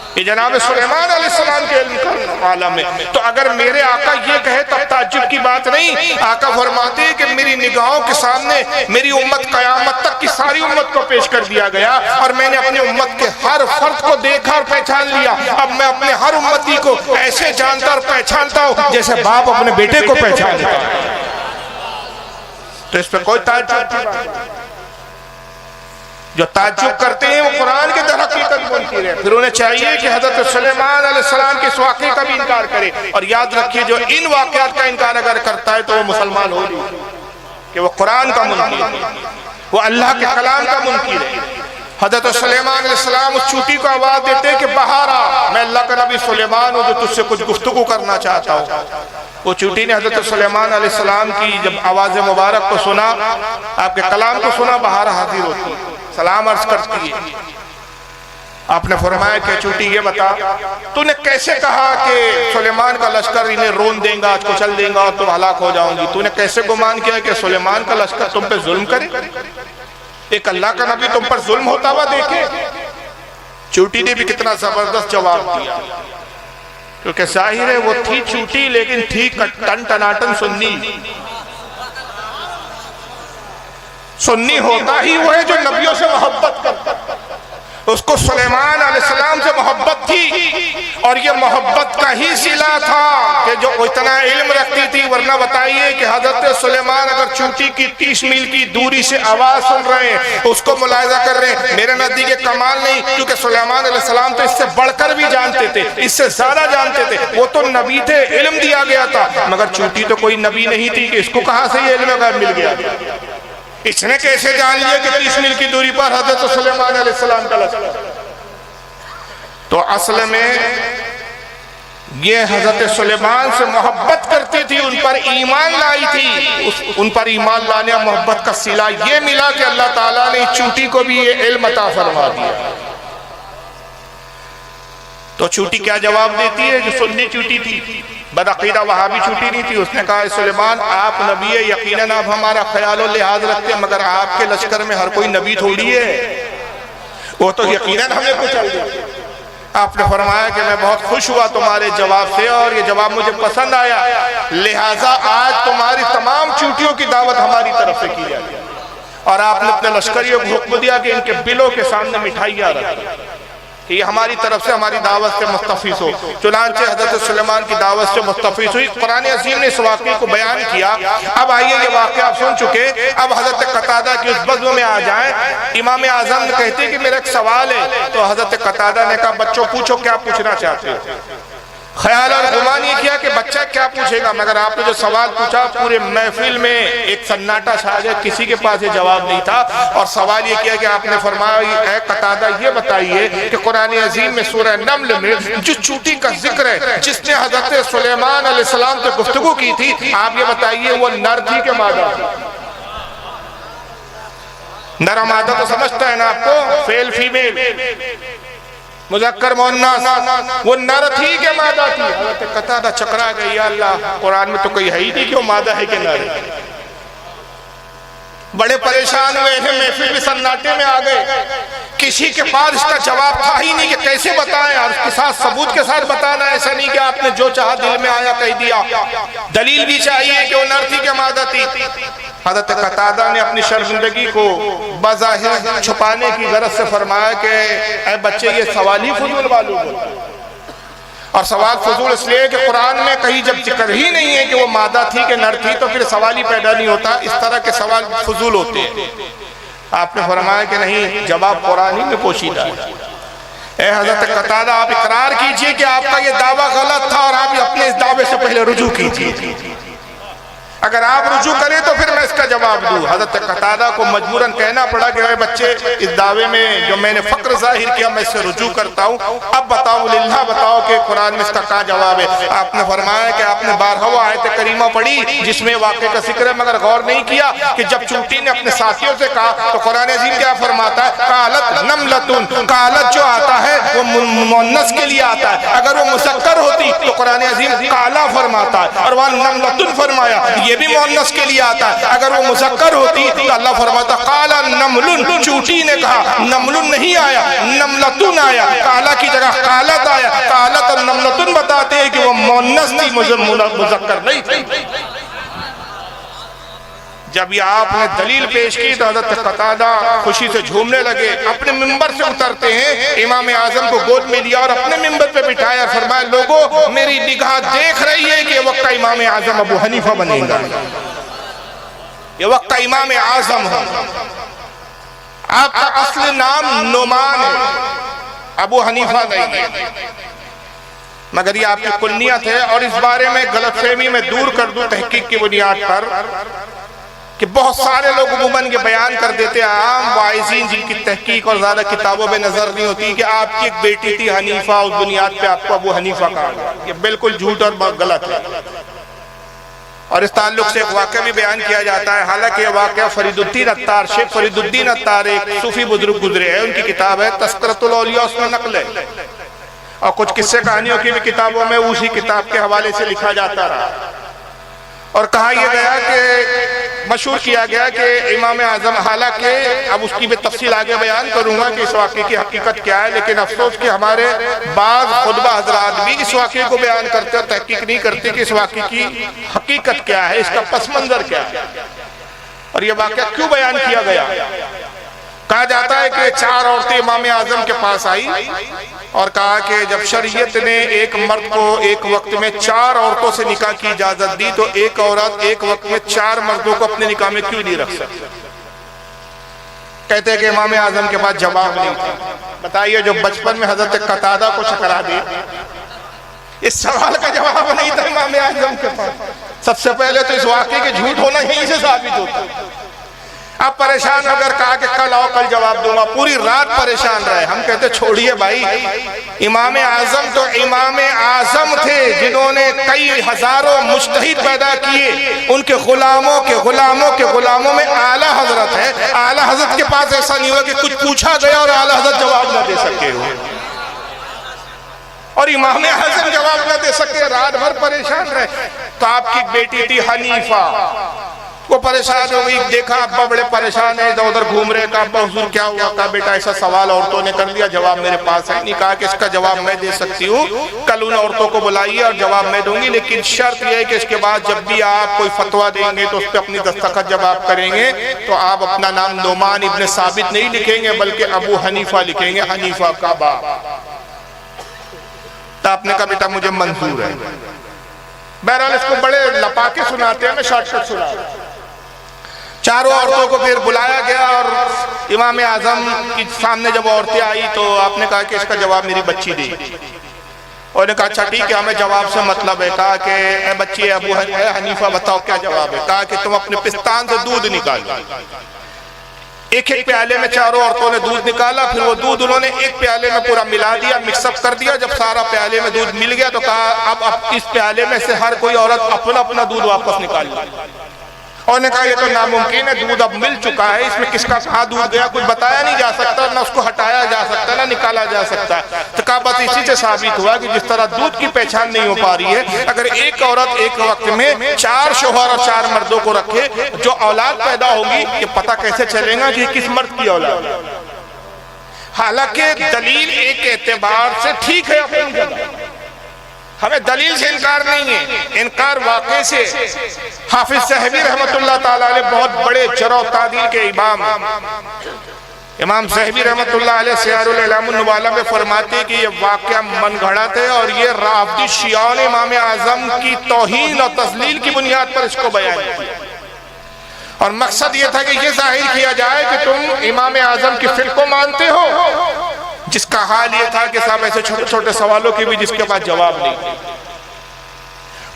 ये जनाब सुलेमान अलैहिस्सलाम के इल्म का आलम है। तो अगर मेरे आका ये कहे तब ताज्जुब की बात नहीं। आका फरमाते हैं कि मेरी निगाहों के सामने मेरी उम्मत कयामत तक की सारी उम्मत को पेश कर दिया गया और मैंने अपनी उम्मत के हर फर्द को देखा और पहचान लिया। अब मैं अपने हर उम्मती को ऐसे जानता और पहचानता हूं जैसे बाप अपने बेटे को पहचानता है। तो इस पर कोई ताज्जुब की बात नहीं। जो ताज्जुब करते हैं वो कुरान के दर हकीकत मुनकिर है। फिर उन्हें चाहिए कि हजरत सुलेमान अलैहिस्सलाम के इस वाक़े का भी इनकार करे। और याद रखिए जो इन वाक़यात का इनकार अगर करता है तो वो मुसलमान हो नहीं, कि वो कुरान का मुनकिर है, वो अल्लाह के कलाम का मुनकिर है। हजरत सुलेमान अलैहिस्सलाम उस चूंटी को आवाज देते कि बाहर आ, मैं अल्लाह का नबी सुलेमान हूँ जो तुझसे कुछ गुफ्तगू करना चाहता हूँ। वो चूंटी ने हजरत सुलेमान अलैहिस्सलाम की जब आवाज मुबारक को सुना, आपके कलाम को सुना, बाहर हाजिर होती है, सलाम अर्ज करती है। आपने फरमाया कि चूंटी ये बता, तूने कैसे कहा कि सुलेमान का लश्कर इन्हें रोन देगा, आज को चल देगा और तुम हलाक हो जाओगी? तूने कैसे गुमान किया कि सुलेमान का लश्कर तुम पे जुल्म करे? एक अल्लाह का नबी तुम पर जुल्म होता हुआ देखे? चूंटी ने भी कितना जबरदस्त जवाब दिया, क्योंकि जाहिर है वो थी चूंटी लेकिन थी टन टनाटन सुन्नी। सुन्नी होता ही वो है जो नबियों से मोहब्बत करता। उसको सुलेमान अलैहिस्सलाम से मोहब्बत थी और ये मोहब्बत का ही सिला था कि जो इतना इल्म रखती थी। वरना बताइए कि हजरत सुलेमान अगर चूंटी की 30 मील की दूरी से आवाज सुन रहे हैं, उसको मुलाहिजा कर रहे हैं, मेरे नजदीक कमाल नहीं, क्योंकि सुलेमान अलैहिस्सलाम तो इससे बढ़कर भी जानते थे, इससे ज्यादा जानते थे। वो तो नबी थे, इल्म दिया गया था, मगर चूंटी तो कोई नबी नहीं थी कि इसको कहां से ये इल्म गैब मिल गया। इसने कैसे जान लिया कि 30 मील की दूरी पर हजरत सुलेमान अलैहिस्सलाम का लश्कर? तो असल में ये हजरत सुलेमान से मोहब्बत करती थी, उन पर ईमान लाई थी। उन पर ईमान लाने और मोहब्बत का सिला ये मिला कि अल्लाह ताला ने चूंटी को भी ये इल्म अता फरमा दिया। तो चूंटी क्या जवाब देती है? जो सुन्नी चूंटी थी, बदअकीदा वहाबी चूंटी नहीं थी, उसने कहा सुलेमान आप नबी है, यकीनन आप हमारा ख्याल और लिहाज रखते हैं, मगर आपके लश्कर में हर कोई नबी थोड़ी है, वो तो यकीनन हमें कुचल देते। आपने फरमाया कि मैं बहुत खुश हुआ तुम्हारे जवाब से और ये जवाब मुझे पसंद आया, लिहाजा आज तुम्हारी तमाम चूंटियों की दावत हमारी तरफ से की जाए। और आपने अपने लश्करियों को हुक्म दिया कि इनके बिलों के सामने मिठाइयाँ रखें, ये हमारी तरफ से हमारी दावत से मुस्तफिस हो। चुनांचे हजरत सुलेमान की दावत से मुस्तफिस हुई। कुरान अज़ीम ने इस वाक़े को बयान किया। अब आइए ये वाक़या आप सुन चुके, अब हजरत कतादा की उस बज़्म में आ जाएं। इमाम आज़म ने कहते हैं कि मेरा एक सवाल है। तो हजरत कतादा ने कहा बच्चों पूछो क्या पूछना चाहते हो। ख्याल और गुमान ये किया कि बच्चा क्या पूछेगा, मगर आपने जो सवाल पूछा पूरे महफिल में एक सन्नाटा छा गया, किसी के पास ये जवाब नहीं था। और सवाल ये किया कि आपने फरमाया ऐ कतादा ये बताइए कि कुरान अज़ीम में सूरह नम्ल में जो चूंटी का जिक्र है, जिसने हजरत सुलेमान अलैहिस्सलाम से गुफ्तगू की थी, आप ये बताइए वो नर थी के मादा? नर मादा तो समझता है ना आपको, फेल फीमेल, मुज़क्कर मुअन्नस, वो नर थी कि मादा थी? हज़रत कतादा चकरा गई, या अल्लाह कुरान में तो कोई है ही नहीं कि वो मादा है कि नर है। बड़े परेशान हुए हैं, महफिल भी सन्नाटे में आ गए, किसी के पास इसका जवाब था ही नहीं कि कैसे बताएं, और उसके साथ सबूत के साथ बताना, ऐसा नहीं कि आपने जो चाहा दिल में आया कह दिया। दलील भी चाहिए कि वो नर थी कि मादा थी। हज़रत कतादा ने अपनी शर्मिंदगी को बज़ाहिर छुपाने की गरज से फरमाया कि ऐ बच्चे, ये सवाल ही फजूल मालूम है, और सवाल फजूल इसलिए कि कुरान में कहीं जब जिक्र ही नहीं है कि वो मादा थी कि नर थी, तो फिर सवाल ही पैदा नहीं होता। इस तरह के सवाल फजूल होते हैं। आपने फरमाया कि नहीं, जवाब कुरान ही में पोशीदा है। ए हज़रत कतादा, आप इकरार कीजिए कि आपका ये दावा गलत था और आप अपने इस दावे से पहले रुजू कीजिए। अगर आप रुजू करें तो फिर मैं इसका जवाब दूं। हज़रत कतादा को मजबूरन कहना पड़ा कि बच्चे, इस दावे में जो मैंने फक्र जाहिर किया मैं इससे रुजू करता हूँ, अब बताओ लिल्लाह बताओ कि कुरान में इसका क्या जवाब है। आपने फरमाया कि आपने 12वां आयत करीमा पढ़ी जिसमें वाक़े का जिक्र है, मगर गौर नहीं किया कि जब चूंटी ने अपने साथियों से कहा तो कुरान अज़ीम क्या फरमाता है, कालत नमलतुन, कालत जो आता है वो मुन्नस के लिए आता है, अगर वो मुज़क्कर होती तो कुरान अज़ीम काला फरमाता है, और वहाँ नमलतुन फरमाया ये भी मुअन्नस के लिए आता है। अगर वो मुज़क्कर होती तो अल्लाह फरमाता काला नमलुन, चूटी ने कहा, नमलुन नहीं आया, नमलतुन आया, काला की जगह कालत आया। कालत और नमलतुन बताते हैं कि वो मुअन्नस थी, मुज़क्कर नहीं थी। जब ये आपने दलील पेश की तो हज़रत कतादा खुशी से झूमने लगे। अपने मिंबर से उतरते हैं, इमाम आज़म को गोद में लिया और अपने मिंबर पे बिठाया, फरमाया लोगों मेरी निगाह देख रही है कि ये वक्त का इमाम आज़म अबू हनीफा बनेगा, ये वक्त का इमाम आज़म है। आपका असली नाम नुमान है, अबू हनीफा नहीं है, मगर ये आपकी कुन्नियत है। और इस बारे में गलतफहमी में दूर कर दूं तहकीक की बुनियाद पर कि बहुत सारे लोग उमूमन के बयान कर देते हैं, आम वाइज़ीन जिनकी तहकीक और ज़्यादा किताबों में नजर नहीं होती, कि आपकी एक बेटी थी हनीफा, उस बुनियाद पे आपको अबू हनीफा कहा। ये बिल्कुल झूठ और गलत है। और इस ताल्लुक से एक वाक़या भी बयान किया जाता है, हालांकि यह वाक़या फरीदुद्दीन अत्तार, शेख फरीदुद्दीन अत्तार एक सूफी बुजुर्ग गुजरे हैं, उनकी किताब है तज़किरतुल औलिया, उसमें नकल है, और कुछ किस्से कहानियों की भी किताबों में उसी किताब के हवाले से लिखा जाता रहा। और कहा यह गया कि मशहूर किया गया कि इमाम आज़म, हालांकि अब उसकी भी तफसील आगे बयान करूंगा कि इस वाक़े की हकीकत क्या है, लेकिन अफसोस कि हमारे बाज़ खुतबा हज़रात भी इस वाक़े को बयान करते और तहकीक नहीं करते कि इस वाक़े की हकीकत क्या है, इसका पस मंज़र क्या है और यह वाक़या क्यों बयान किया गया। कहा जाता है कि 4 औरतें इमाम आज़म के पास आई और कहा कि जब शरीयत ने एक मर्द को एक वक्त में 4 औरतों से निकाह की इजाजत दी, तो एक औरत एक वक्त में 4 मर्दों को अपने निकाह में क्यों नहीं रख सकती। कहते हैं कि इमाम आज़म के पास जवाब नहीं था। बताइए, जो बचपन में हज़रत कतादा को चकरा दिया, इस सवाल का जवाब नहीं था इमाम आज़म के पास। सबसे पहले तो इस वाक़े के झूठ होना यहीं से साबित होता है। अब परेशान अगर कहा कि कल आओ कल जवाब दूंगा, पूरी रात परेशान रहे। हम कहते छोड़िए भाई, इमाम आज़म तो इमाम आज़म थे जिन्होंने कई हजारों मुज्तहिद पैदा किए, उनके गुलामों में आला हजरत है। आला हजरत के पास ऐसा नहीं हुआ कि कुछ पूछा गया और आला हजरत जवाब न दे सके हो, और इमाम आज़म जवाब न दे सके, रात भर परेशान रहे। तो आपकी बेटी थी हनीफा, वो परेशान हो गई, देखा अब्बा बड़े परेशान है, इधर उधर घूम रहे, कहा अब्बा हुजूर क्या हुआ। कहा बेटा ऐसा सवाल औरतों ने कर लिया, जवाब मेरे पास है नहीं। कहा कि इसका जवाब मैं दे सकती हूँ, कल उन औरतों को बुलाइए और जवाब मैं दूंगी, लेकिन शर्त यह है कि इसके बाद जब भी आप कोई फतवा देंगे तो उस पर अपनी दस्तखत जब आप करेंगे तो आप अपना नाम नुमान इब्न साबित नहीं लिखेंगे बल्कि अबू हनीफा लिखेंगे, हनीफा का बाप। तो आपने कहा बेटा मुझे मंजूर है। बहरहाल इसको बड़े लपाके सुनाते हैं, मैं शॉर्टकट सुना। 4 औरतों को फिर बुलाया गया और इमाम आज़म के सामने जब औरतें आई तो आपने कहा कि इसका जवाब मेरी बच्ची दी। और ने कहा अच्छा ठीक है, हमें जवाब से मतलब है। कहा कि ए बच्ची अबू हनीफा बताओ क्या जवाब है। कहा कि तुम अपने पिस्तान से दूध निकालो। एक प्याले में 4 औरतों ने दूध निकाला, फिर वो दूध उन्होंने एक प्याले में पूरा मिला दिया, मिक्सअप कर दिया। जब सारा प्याले में दूध मिल गया तो कहा अब इस प्याले में से हर कोई औरत अपना अपना दूध वापस निकाल ली। और ने कहा ये तो नामुमकिन है, दूध अब मिल चुका है, इसमें किसका कहाँ दूध गया कुछ बताया नहीं जा सकता, ना उसको हटाया जा सकता, ना निकाला जा सकता। तो कहा बस इसी से साबित हुआ कि जिस तरह दूध की पहचान नहीं हो पा रही है, अगर एक औरत एक वक्त में 4 शौहर और 4 मर्दों को रखे, जो औलाद पैदा होगी ये पता कैसे चलेगा कि किस मर्द की औलाद। हालांकि दलील एक एतबार से ठीक है अपनी जगह, हमें दलील से इनकार नहीं है, इनकार वाक़े से। हाफिज ज़हबी रहमतुल्लाह ताला अलैह बहुत बड़े जरह तादील के इमाम ज़हबी रहमतुल्लाह अलैह सियारुल अलामुन नुबाला में फरमाते कि ये वाक़या मनगढ़ंत है और ये राफ़दी शियाओं ने इमाम आज़म की तौहीन और तज़लील की बुनियाद पर इसको बयान किया। और मकसद ये था कि ये जाहिर किया जाए कि तुम इमाम आज़म की फ़िक्र को मानते हो, जिसका हाल ये था कि साहब ऐसे छोटे छोटे सवालों के भी जिसके पास जवाब नहीं।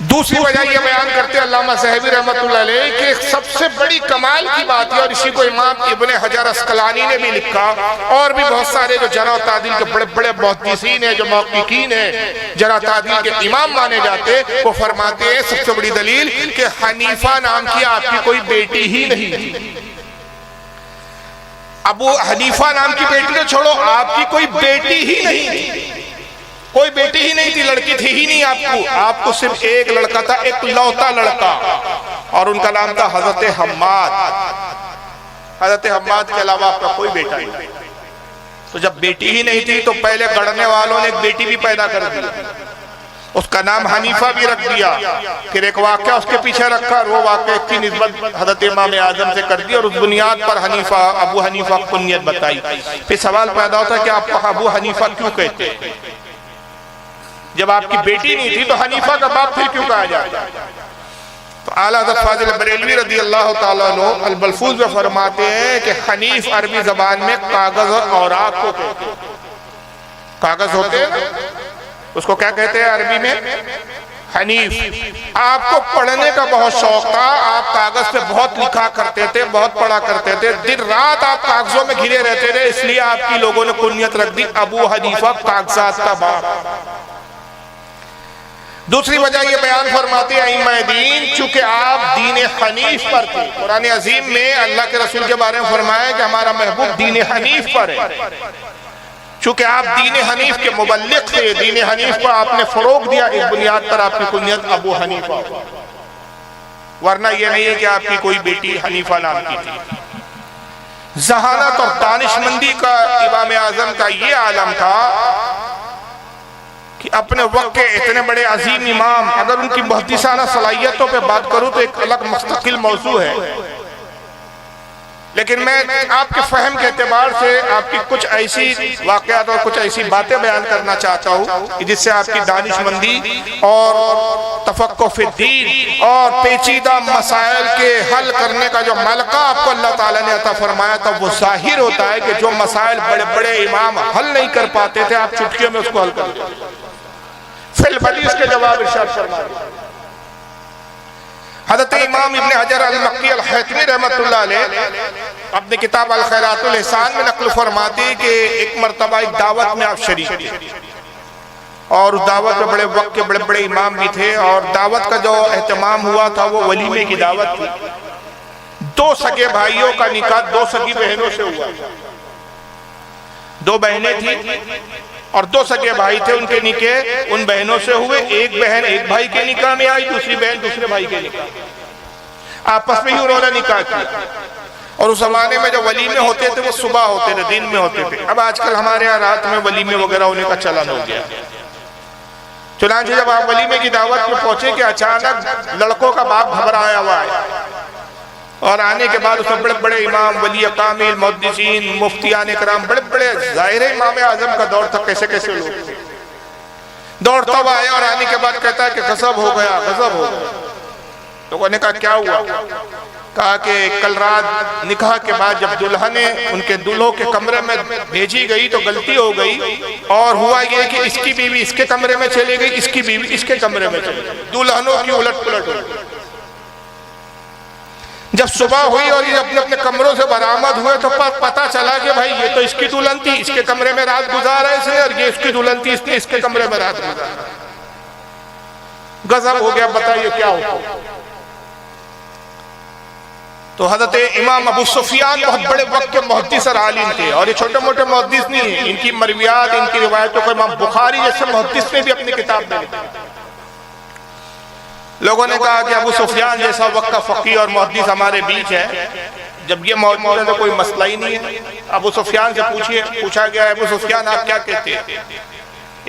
दूसरी वजह ये बयान करते अल्लामा ज़हबी रहमतुल्लाह अलैह कि सबसे बड़ी कमाल की बात है, और इसी को इमाम इब्ने हजर अस्कलानी ने भी लिखा, और भी बहुत सारे जो जरह तादील के बड़े बड़े मुहद्दिसीन हैं, जो मुहक्किकीन हैं, जरह तादील के इमाम माने जाते, वो फरमाते हैं सबसे बड़ी दलील कि हनीफा नाम की आपकी कोई बेटी ही नहीं थी। अबू हनीफा नाम की बेटी तो छोड़ो, आपकी कोई बेटी ही नहीं थी, कोई बेटी ही नहीं थी, लड़की थी ही नहीं आपको सिर्फ एक लड़का था, एक लौता लड़का, और उनका नाम था हजरत हम्माद। हजरत हम्माद के अलावा आपका कोई बेटा नहीं। तो जब बेटी ही नहीं थी तो पहले गढ़ने वालों ने एक बेटी भी पैदा कर दी, उसका नाम हनीफा भी रख दिया। फिर एक वाक़या उसके पीछे रखा, और वो वाक़या की निस्बत हज़रत इमाम आज़म से कर दी, और उस बुनियाद पर हनीफा अबू हनीफा कुनियत बताई। फिर सवाल पैदा होता है कि आप अबू हनीफा क्यों कहते हैं? जब आपकी बेटी नहीं थी तो हनीफा का बाप फिर क्यों कहा जाए? तो आला हज़रत फाज़िल बरेलवी रज़ी अल्लाह ताला अन्हु अल मलफूज़ में फरमाते हैं कि हनीफ अरबी ज़बान में कागज़ और औराक को कहते हैं। कागज़ होते हैं उसको क्या कहते हैं अरबी में? हनीफ। आपको पढ़ने का बहुत शौक था, आप कागज पे बहुत लिखा करते थे, बहुत पढ़ा करते थे, दिन रात आप कागजों में घिरे रहते थे, इसलिए आपकी लोगों ने कुनियत रख दी अबू हनीफा, कागजात का बाप। दूसरी वजह ये बयान फरमाते हैं इमाम दीन, चूंकि आप दीन हनीफ पर थे। कुरान अजीम में अल्लाह के रसूल के बारे में फरमाया कि हमारा महबूब दीन हनीफ पर है। चूंकि आप दीन हनीफ के मुबल्लिग थे, दीन हनीफ को आपने फरोग दिया, इस बुनियाद पर आपकी कुनियत अबू हनीफा, वरना यह नहीं है कि आपकी कोई बेटी हनीफा नाम की थी। जहानत और दानिशमंदी का इमाम आजम का ये आलम था कि अपने वक्त के इतने बड़े अजीम इमाम, अगर उनकी मुहद्दिसाना सलाहियतों पे बात करूं तो एक अलग मुस्तकिल मौजू है, लेकिन मैं आपके फहम के एतबार से आपकी कुछ ऐसी वाक़यात और कुछ ऐसी बातें बयान करना चाहता हूँ जिससे आपकी दानिशमंदी और तफक्कुह फिद्दीन और पेचीदा मसाइल के हल करने का जो मलका आपको अल्लाह ताला ने अता फरमाया था वो जाहिर होता है कि जो मसाइल बड़े बड़े इमाम हल नहीं कर पाते थे, आप चुटकियों में उसको हल कर देते। फिल बदी इसके जवाब इरशाद फरमाया हज़रत इमाम इब्ने हजर अल मक्की अल हैतमी रहमतुल्लाह अलैह अपनी किताब अल खैरातुल एहसान में नक़ल फरमाती कि एक मरतबा एक दावत में आप शरीक थे, और उस दावत में बड़े वक्त के बड़े बड़े इमाम भी थे, और दावत का जो एहतमाम हुआ था वो वलीमे की दावत थी। 2 सगे भाइयों का निकाह 2 सगी बहनों से हुआ। 2 बहनें थी और 2 सगे भाई थे, उनके निकाह उन बहनों से हुए। एक बहन एक भाई के निकाह में आई, दूसरी बहन दूसरे भाई के निकाह, आपस में ही उन्होंने निकाह किया। और उस जमाने में जो वलीमे होते थे वो सुबह होते थे, दिन में होते थे। अब आजकल हमारे यहाँ रात में वलीमे वगैरह होने का चलन हो गया। चुनांचे जब आप वलीमे की दावत में पहुंचे कि अचानक लड़कों का बाप घबराया हुआ है, और आने के बाद उसमें बड़े बड़े इमाम, वली कामिल, मुहद्दिसीन, मुफ्तियान इकराम, बड़े बड़े ज़ाहिर इमाम आज़म का दौर था, कैसे कैसे लोग थे। दौड़ता हुआ आया और आने के बाद कहता है कि गज़ब हो गया, गज़ब हो गया। लोगों ने कहा क्या हुआ? कहा कि कल रात निकाह के बाद जब दुल्हने उनके दूल्हों के कमरे में भेजी गई तो गलती हो गई, और हुआ ये कि इसकी बीवी इसके कमरे में चली गई, इसकी बीवी इसके कमरे में चली गई, दुल्हनों की उलट पुलट हो गई। जब सुबह हुई और ये अपने अपने कमरों से बरामद हुए तो पता चला कि भाई ये तो इसकी दुल्हन थी, इसके कमरे में रात गुजारा इसने, और ये इसकी दुल्हन थी, इसने इसके कमरे में रात गुजारा। गजब हो गया। बताइए क्या होगा? तो हजरत इमाम अबू सुफियान बहुत बड़े वक्त के मुहद्दिस और आलिम थे, और ये छोटे मोटे मुहद्दिस नहीं है, इनकी मरवियात, इनकी रिवायतों को इमाम बुखारी जैसे मुहद्दिस ने भी अपनी किताब में लिखा। लोगों ने कहा कि अबू सुफियान जैसा वक्त का फकीह और मुहद्दिस हमारे बीच है, जब ये मौजूद है तो कोई मसला ही नहीं है। अबू सुफियान से पूछा गया, अबू सुफियान आप क्या कहते हैं?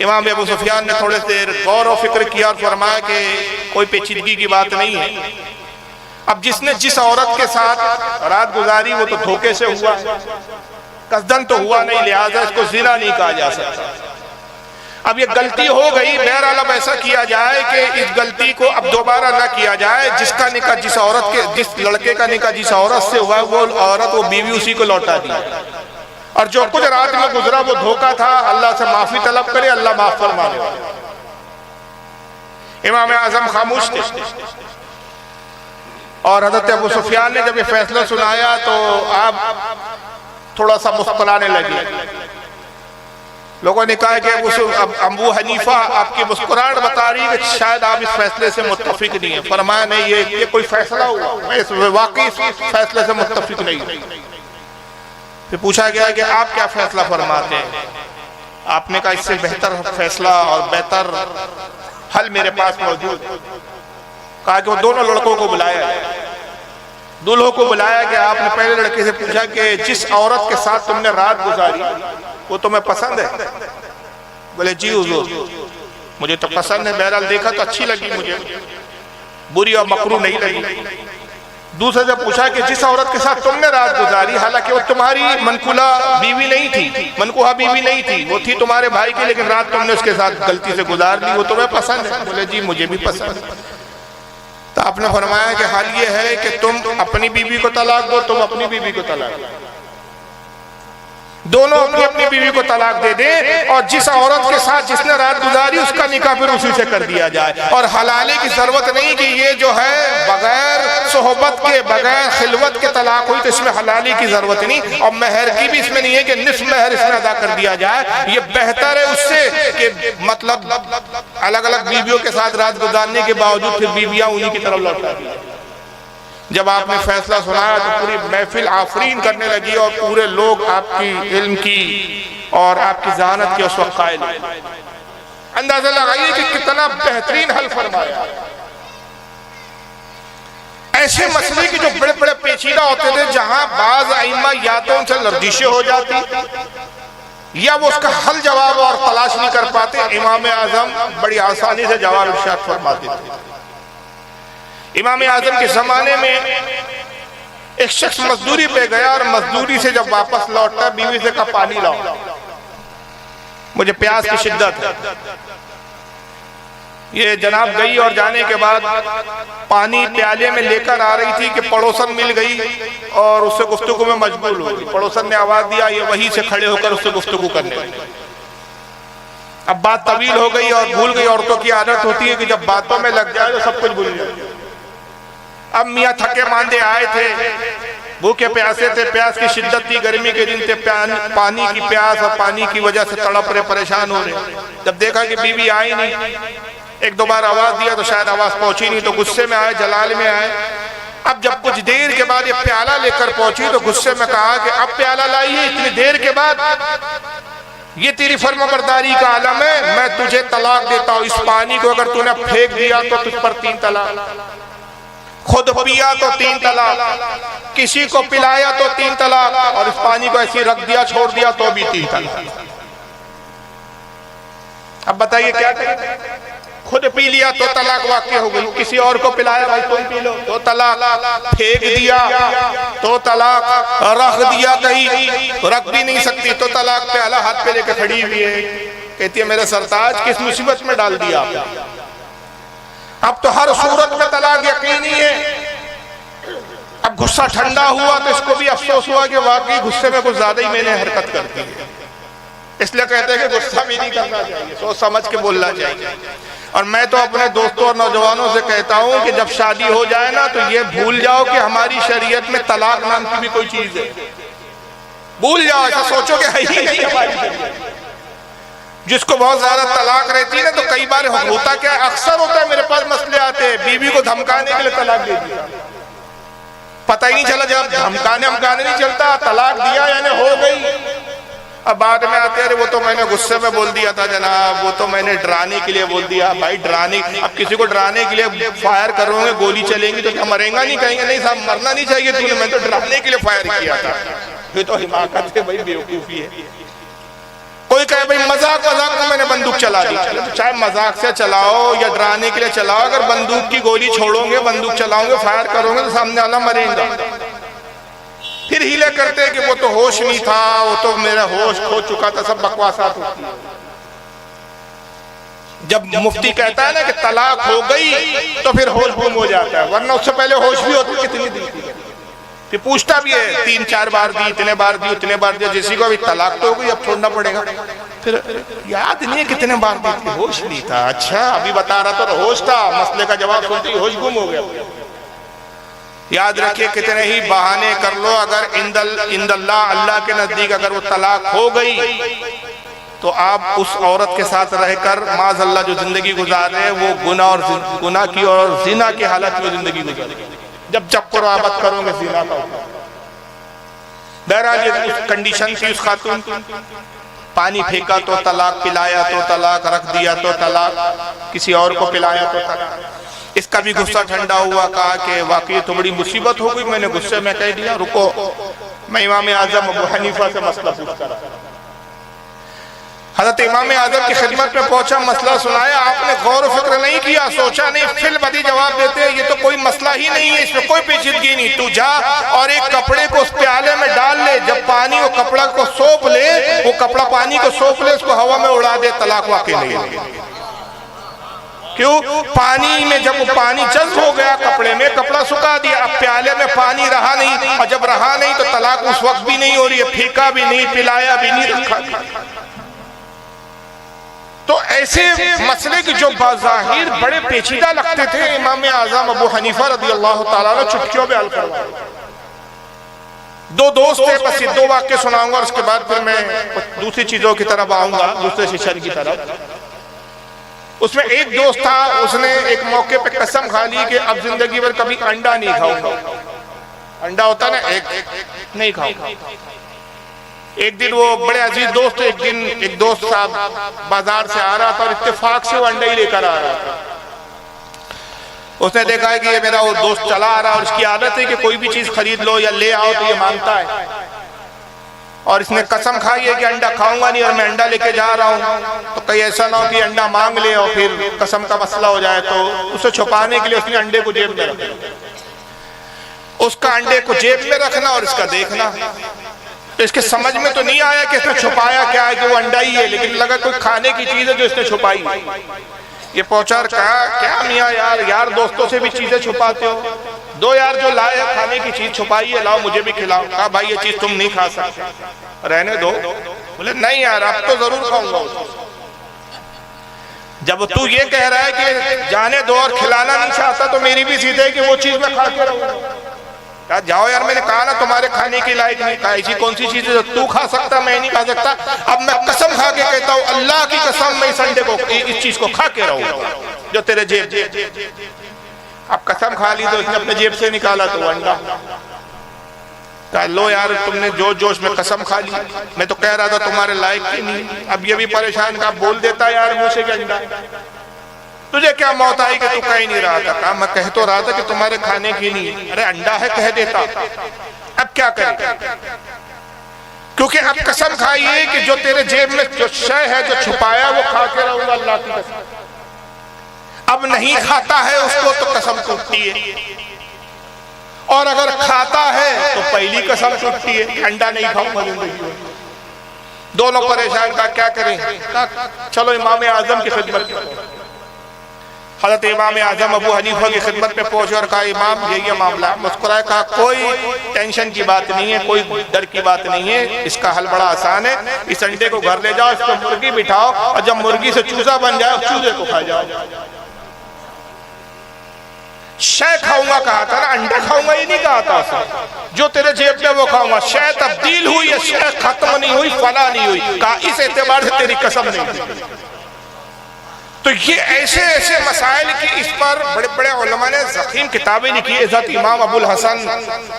इमाम अबू सुफियान ने थोड़ी देर गौर और फिक्र किया और फरमाया कि कोई पेचीदगी की बात नहीं है। अब जिसने जिस औरत के साथ रात गुजारी वो तो धोखे से हुआ, कसदन तो हुआ नहीं, लिहाजा इसको जिना नहीं कहा जा सकता। अब ये गलती हो गई, बहरहाल अब ऐसा किया जाए कि इस गलती को अब दोबारा ना किया जाए। जिसका निकाह जिस औरत के, जिस लड़के का निकाह जिस औरत से हुआ वो औरत, वो बीवी उसी को लौटा दी, और जो कुछ रात में गुजरा वो धोखा था, अल्लाह से माफी तलब करे, अल्लाह माफ फरमाने वाला। इमाम आजम खामोश थे, और हजरत अबू सुफियान ने जब ये फैसला सुनाया तो आप थोड़ा सा मुस्कुराने लगे। लोगों ने कहा कि अबू हनीफा आपकी मुस्कुराहट बता रही है कि शायद आप इस फैसले से मुत्तफिक नहीं है। फरमाया नहीं, ये कोई फैसला हुआ, मैं वाकई इस फैसले से मुत्तफिक नहीं हूं। फिर पूछा गया कि आप क्या फैसला फरमाते हैं? आपने कहा इससे बेहतर फैसला और बेहतर हल मेरे पास मौजूद। कहा कि वो दोनों लड़कों को बुलाया, दूल्हों को बुलाया कि आपने पहले लड़के से पूछा कि जिस औरत के साथ तुमने रात गुजारी वो तुम्हें पसंद है? बोले जी हुजूर, मुझे तो पसंद है, बहरहाल देखा तो अच्छी लगी, मुझे बुरी और मकरूह नहीं लगी। दूसरे से पूछा कि जिस औरत के साथ तुमने रात गुजारी, हालांकि वो तुम्हारी मनकुला बीवी नहीं थी, मनकुहा बीवी नहीं थी, वो थी तुम्हारे भाई की, लेकिन रात तुमने उसके साथ गलती से गुजार ली, वो तुम्हें पसंद है? बोले जी मुझे भी पसंद है। तो आपने फरमाया कि हाल ये है कि तुम अपनी बीवी को तलाक दो, तुम अपनी बीवी को तलाक दो, दोनों अपनी अपनी बीवी को तलाक दे दे, और जिस औरत के साथ जिसने रात गुजारी उसका निकाह फिर उसी से कर दिया जाए। और हलाले की जरूरत नहीं कि ये जो है बगैर सोहबत के, बगैर खिलवत के तलाक हुई, तो इसमें हलाली की जरूरत नहीं, और महर की भी इसमें नहीं है कि निस्फ महर इसमें अदा कर दिया जाए। ये बेहतर है उससे कि मतलब अलग अलग बीवियों के साथ रात गुजारने के बावजूद फिर बीवियां उन्हीं की तरफ लौटा दी। जब आपने फैसला सुनाया तो पूरी महफिल आफरीन करने लगी, और पूरे लोग आपकी इल्म की और आपकी जहानत के उस वक्त कायल। अंदाजा लगाइए कि कितना बेहतरीन हल फरमाया। ऐसे मसले की जो बड़े बड़े पेचीदा होते थे, जहां बाज आइम्मा या तो उनसे लर्जिशें हो जाती या वो उसका हल जवाब और तलाश नहीं कर पाते, इमाम आजम बड़ी आसानी से जवाब इरशाद फरमाते थे। इमाम आजम के जमाने में एक शख्स मजदूरी पे गया, और मजदूरी से जब वापस लौटा बीवी से कहा पानी लाओ, मुझे प्यास की शिद्दत है। ये जनाब गई, और जाने के बाद पानी प्याले में लेकर आ रही थी कि पड़ोसन मिल गई और उससे गुफ्तगू में मजबूर हो गई। पड़ोसन ने आवाज दिया, ये वहीं से खड़े होकर उससे गुफ्तगू करने लगे। अब बात तवील हो गई और भूल गई। औरतों की आदत होती है कि जब बातों में लग जाए तो सब कुछ भूल जाए। अब मियाँ थके मांदे आए थे, भूखे प्यासे थे, प्यास की शिद्दत थी, गर्मी के दिन थे, पानी की प्यास और पानी की वजह से तड़प रहे, परेशान हो रहे। जब देखा कि बीवी आई नहीं, एक दो बार आवाज दिया तो शायद आवाज पहुंची नहीं, तो गुस्से में आए, जलाल में आए। अब जब कुछ देर के बाद ये प्याला लेकर पहुंची तो गुस्से में कहा कि अब प्याला लाई है इतनी देर के बाद, ये तेरी फर्माबरदारी का आलम है, मैं तुझे तलाक देता हूँ। इस पानी को अगर तूने फेंक दिया तो तुझ पर 3 तलाक, खुद पिया तो 3 तलाक, किसी को पिलाया तो 3 तलाक, और इस पानी को ऐसे रख दिया छोड़ दिया तो भी 3 तलाक। अब बताइए क्या करें? खुद पी लिया तो तलाक वाक़ई हो गई, किसी और को पिलाया भाई तुम पी लो तो तलाक, फेंक दिया तो तलाक, रख दिया कहीं रख भी नहीं सकती तो तलाक। पे आला हाथ पे लेकर खड़ी हुई है, कहती है मेरे सरताज किस मुसीबत में डाल दिया आपने। अब तो हर सूरत में तलाक यकीनी है। अब गुस्सा ठंडा हुआ तो इसको भी अफसोस हुआ कि वाकई गुस्से में कुछ ज्यादा ही मैंने हरकत कर दी है, इसलिए कहते हैं कि गुस्सा भी नहीं करना चाहिए, सोच समझ के बोलना चाहिए। और मैं तो अपने दोस्तों और नौजवानों से कहता हूं कि जब शादी हो जाए ना तो ये भूल जाओ कि हमारी शरीयत में तलाक नाम की भी कोई चीज है, भूल जाओ, ऐसा सोचो कि है ही नहीं हमारी शरीयत। जिसको बहुत ज्यादा तलाक रहती है ना तो कई बार होता क्या, अक्सर होता है मेरे पास मसले आते हैं, बीवी को धमकाने के लिए तलाक दे दिया, पता ही नहीं चला, जब धमकाने नहीं चलता, तलाक दिया यानी हो गई। अब बाद में आते अरे वो तो मैंने गुस्से में बोल दिया था जनाब, वो तो मैंने डराने के लिए बोल दिया। भाई डराने, अब किसी को डराने के लिए फायर करोगे, गोली चलेंगी तो क्या मरेगा नहीं? कहेंगे नहीं साहब मरना नहीं चाहिए तूने, मैं तो डराने के लिए फायर किया था। ये तो हिमाकत है भाई, बेवकूफी है। कोई कहे भाई मजाक में मैंने बंदूक चला दी, चलो चाहे मजाक से चलाओ या डराने के लिए चलाओ, अगर बंदूक की गोली छोड़ोगे, बंदूक चलाओगे, फायर करोगे तो सामने वाला मरेगा। फिर हीले करते कि वो तो होश नहीं था, वो तो मेरा होश खो चुका था, सब बकवासात होती है। जब मुफ्ती कहता है ना कि तलाक हो गई तो फिर होश गुम हो जाता है, वरना उससे पहले होश भी होती कितनी दी थी। फिर पूछता भी है 3-4 बार दी, इतने बार दी, उतने बार दिया। जिसी को अभी तलाक तो हो गई, अब छोड़ना पड़ेगा। फिर याद नहीं है कितने बार दी थी, होश नहीं था। अच्छा अभी बता रहा था होश था, मसले का जवाब सुनते ही होश गुम हो गया। याद रखिए कितने ही बहाने कर लो, अगर इंदल्लाह अल्लाह के नजदीक अगर वो तलाक हो गई तो आप उस औरत के साथ रहकर माज़अल्लाह जो जिंदगी गुजार रहे हैं वो गुनाह की और जिना की हालत में जिंदगी गुजारेंगे। जब कुराबत करोगे जिना का। बहरहाल ये उस कंडीशन थी उस खातून की, पानी फेंका तो तलाक, पिलाया तो तलाक, रख दिया तो तलाक, किसी और को पिलाया तो तलाक। इसका भी गुस्सा ठंडा हुआ, कहा कि वाकई तो बड़ी मुसीबत हो गई, मैंने गुस्से में कह दिया, रुको मैं इमाम आजम अबू हनीफा से मसला पूछता रहा। हज़रत इमाम आजम की खिदमत में पहुंचा, मसला सुनाया, आपने गौर फिक्र नहीं किया, सोचा नहीं, फिर बदी जवाब देते हैं ये तो कोई मसला ही नहीं है, इसमें कोई पेचीदगी नहीं, तू जा और एक कपड़े को उस प्याले में डाल ले, जब पानी वो कपड़ा को सौंप ले, वो कपड़ा पानी को सौंप ले, उसको हवा में उड़ा दे, तलाक वाकई नहीं है। क्यों? पानी में जब वो पानी जज्ब हो गया कपड़े में, कपड़ा सुखा दिया, अब प्याले में पानी रहा नहीं, और जब रहा नहीं तो तलाक उस वक्त भी नहीं हो रही है, फेंका भी नहीं, पिलाया भी नहीं, रखा भी। तो ऐसे मसले की जो बाज़ाहिर बड़े पेचीदा लगते थे, इमाम आज़म अबू हनीफा रज़ियल्लाहु ताला ने चुटकियों में हल करवाया। दो दोस्त थे, बस ये 2 वाक्य सुनाऊंगा और उसके बाद फिर मैं दूसरी चीजों की तरफ आऊंगा, दूसरे सेशन की तरफ। उसमें एक दोस्त था, उसने एक मौके पे कसम खा ली कि अब जिंदगी भर कभी अंडा नहीं खाऊंगा। अंडा होता ना, एक नहीं खाऊंगा। एक दिन वो बड़े अजीज दोस्त, एक दोस्त साहब बाजार से आ रहा था और इत्तेफाक से वो अंडा ही लेकर आ रहा था। उसने देखा है कि ये मेरा वो दोस्त चला आ रहा है और इसकी आदत है कि कोई भी चीज खरीद लो या ले आओ तो ये मांगता है, और इसने कसम खाई है कि अंडा खाऊंगा नहीं और मैं अंडा लेके जा रहा हूँ। तो कहीं ऐसा ना हो कि अंडा मांग ले और फिर कसम का मसला हो जाए। तो उसे छुपाने के लिए उसने अंडे को जेब में रखा। उसका अंडे को जेब में रखना और इसका देखना। तो इसके समझ में तो नहीं आया कि इसने छुपाया क्या है, कि वो अंडा ही है, लेकिन लगा कोई खाने की चीज है जो इसने छुपाई। ये पहुंचा और कहा क्या मियाँ यार दोस्तों से भी चीजें छुपाते हो, दो यार जो लाए खाने की चीज छुपाई है, लाओ मुझे भी खिलाओ। कहा भाई ये चीज तुम नहीं खा सकते, रहने दो। बोले नहीं यार अब तो जरूर खाऊंगा। जब तू ये कह रहा है कि जाने दो और खिलाना नहीं चाहता तो मेरी भी जिद है कि वो चीज मैं खा के रहूंगा। कहा जाओ यार, मैंने कहा ना तुम्हारे खाने की लायक नहीं। कहा ऐसी कौन सी चीज है जो तू खा सकता मैं नहीं खा सकता। अब मैं कसम खा के कहता हूँ, अल्लाह की कसम, मैं इस अंडे को इस चीज को खा के रहूंगा जो तेरे जेब। अब कसम खा ली तो उसने अपने जेब से निकाला तो अंडा। कहा लो यार तुमने जो जोश में कसम खा ली, मैं तो कह रहा था तुम्हारे लायक ही नहीं। अब ये भी परेशान, का बोल देता यार मुंह से कि अंडा, तुझे क्या मौत आई कि तू कह ही नहीं रहा था। कहा मैं कह तो रहा था कि तुम्हारे खाने की नहीं। अरे अंडा है कह देता, अब क्या करे, क्योंकि अब कसम खाई है कि जो तेरे जेब में जो शय है जो छुपाया वो खा के रहूंगा अल्लाह की कसम। अब नहीं खाता है उसको तो कसम टूटती है, और अगर खाता है तो पहली कसम टूटती है कि अंडा नहीं खाऊंगा जिंदगी में। दोनों परेशान, का क्या करें। चलो इमाम आजम की खिदमत में, हज़रत इमाम आजम अबू हनीफा की खिदमत में पहुंचे और कहा इमाम ये मामला। मुस्कुराए, कहा कोई टेंशन की बात नहीं है, कोई डर की बात नहीं है, इसका हल बड़ा आसान है। इस अंडे को घर ले जाओ, इसको मुर्गी बिठाओ और जब मुर्गी से चूजा बन जाए उस चूजे को खा जाओ। शय खाऊंगा कहा था ना, अंडा खाऊंगा ये नहीं कहा था उसने। जो तेरे जेब में वो खाऊंगा। शय तब्दील हुई है, शय खत्म नहीं हुई, फना नहीं हुई। कहा इस एतबार से तेरी कसम नहीं। तो ये ऐसे ऐसे मसाइल की इस पर बड़े बड़े उलमा ने ज़ख़ीम किताबें लिखी है। हज़रत इमाम अबुल हसन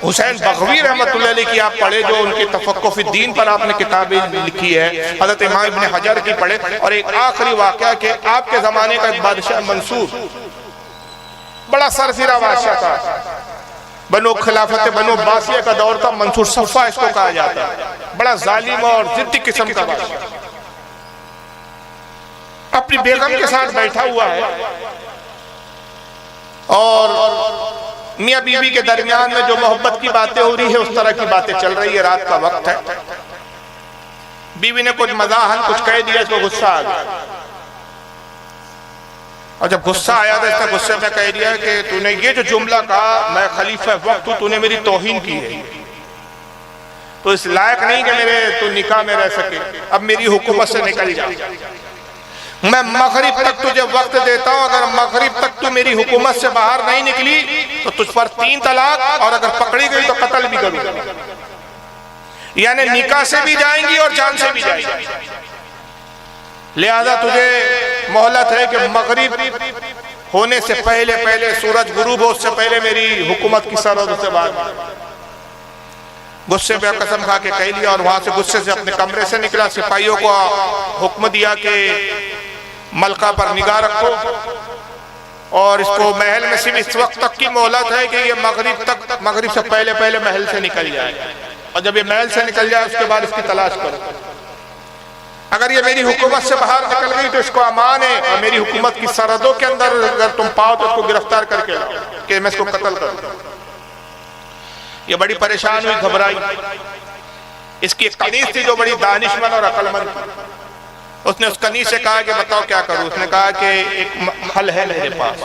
हुसैन बग़वी रहमतुल्लाह अलैह की आप पढ़े, जो उनके तफ़क्कुह फ़ी दीन पर आपने किताबें लिखी है। हज़रत इमाम इब्न हजर की पढ़े। और एक आखिरी वाक़या कि आपके ज़माने का एक बादशाह मंसूर, बड़ा सरफिरा बादशाह था, बनो खिलाफत बनो बासिया का दौर था, मंसूर सफ़ा इसको कहा जाता है, बड़ा जालिम और ज़िद्दी किस्म का बादशाह, अपनी बेगम के साथ बैठा हुआ है और मियाँ बीवी के दरमियान में जो मोहब्बत की बातें हो रही है उस तरह की बातें चल रही है। रात का वक्त है, बीवी ने कुछ मज़ाहन कुछ कह दिया, इसको गुस्सा आ गया और जब गुस्सा आया तो इसने गुस्से में कह दिया कि तूने ये जो जुमला कहा, मैं खलीफा वक्त हूं, तूने मेरी तौहीन की है, तो इस लायक नहीं कि मेरे तू निकाह में रह सके, अब मेरी हुकूमत से निकल जा, मैं मगरिब तक तुझे वक्त देता हूं, अगर मगरिब तक तू मेरी हुकूमत से बाहर नहीं निकली तो तुझ पर 3 तलाक, और अगर पकड़ी गई तो कत्ल भी करूंगा। यानी निकाह से भी जाएंगी और जान से भी जाएंगी। लिहाजा तुझे मोहलत है कि मगरिब होने से पहले पहले, सूरज गुरूब हो उससे पहले मेरी हुकूमत की सरहद से बाहर। गुस्से पे कसम खा के कह लिया और वहां से गुस्से से अपने कमरे से निकला। सिपाहियों को हुक्म दिया कि मलका पर निगाह रखो और इसको महल में सिर्फ इस वक्त तक की मोहलत है कि ये मगरिब से पहले पहले महल से निकल जाए, और जब ये महल से निकल जाए उसके बाद इसकी तलाश करो। अगर ये मेरी हुकूमत से बाहर निकल गई तो इसको अमान है, और मेरी हुकूमत की सरहदों के अंदर अगर तुम पाओ तो इसको गिरफ्तार करके लाओ कि मैं इसको कत्ल करूं। ये बड़ी परेशान हुई, घबराई। इसकी एक कनीज थी जो बड़ी दानिशमंद और अक्लमंद थी। उसने उस कनीज से कहा कि बताओ क्या करूं। उसने कहा कि एक हल है मेरे पास।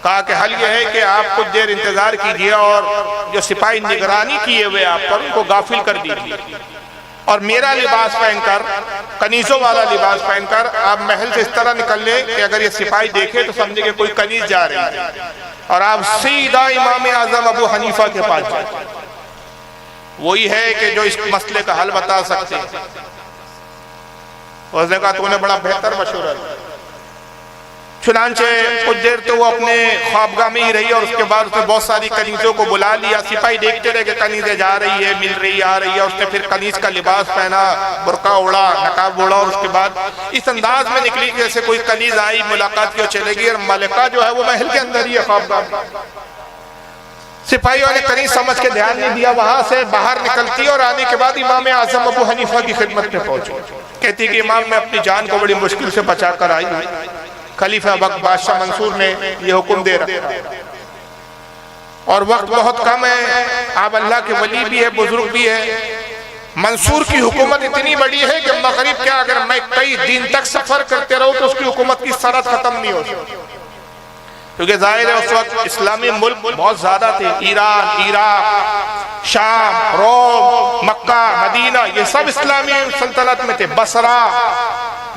कहा कि हल यह है कि आप कुछ देर इंतजार कीजिए और जो सिपाही निगरानी किए हुए आप पर उनको गाफिल कर दीजिए, और मेरा लिबास पहनकर, कनीजों वाला लिबास पहनकर आप महल से इस तरह निकल ले कि अगर ये सिपाही देखे तो समझे कि कोई कनीज जा रही है, और आप सीधा इमाम आजम अबू हनीफा के पास जाए। वही है कि जो इस मसले का हल बता सकते हैं। उसने कहा तूने बड़ा बेहतर मशवरा दिया। चुनांचे कुछ देर तो वो अपने ख्वाबगाह में ही रही और उसके बाद उसने बहुत सारी कनीजों को बुला लिया। सिपाही देखते रहे कि कनीजें जा रही है, मिल रही, आ रही है। उसने फिर कनीज का लिबास पहना, बुर्का उड़ा, नकाब ओढ़ा, और उसके बाद इस अंदाज में निकली जैसे कोई कनीज आई, मुलाकात की, चलेगी, और मलिका जो है वो महल के अंदर ही है ख्वाबगाह। सिपाहियों ने कनीज समझ के ध्यान नहीं दिया, वहां से बाहर निकलती और आने के बाद इमाम आजम अबू हनीफा की खिदमत में पहुंची। कहती कि इमाम मैं अपनी जान को बड़ी मुश्किल से बचा कर आई हूँ, खलीफा वक्त बादशाह मंसूर ने ये हुक्म दे रखा और वक्त बहुत कम है, आप अल्लाह के वली भी है, बुजुर्ग भी है। मंसूर की हुकूमत इतनी बड़ी है कि मगरिब क्या अगर मैं कई दिन तक सफर करते रहूं तो उसकी हुकूमत की सरहद खत्म नहीं हो सकती, क्योंकि जाहिर है उस वक्त इस्लामी मुल्क बहुत ज्यादा थे। ईरान, इराक, शाम, रोम, मक्का, मदीना, ये सब इस्लामी सल्तनत में थे। बसरा,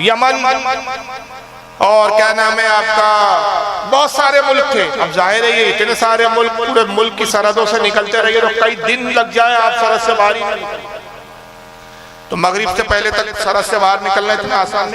यमन, और क्या नाम है आपका, बहुत सारे मुल्क थे। अब जाहिर है ये इतने सारे मुल्क पूरे मुल्क की सरहदों से निकलते रहिए तो कई दिन लग जाए आप सरहद से बाहर ही नहीं निकल। तो मगरिब से पहले तक सरहद से बाहर निकलना इतना आसान नहीं।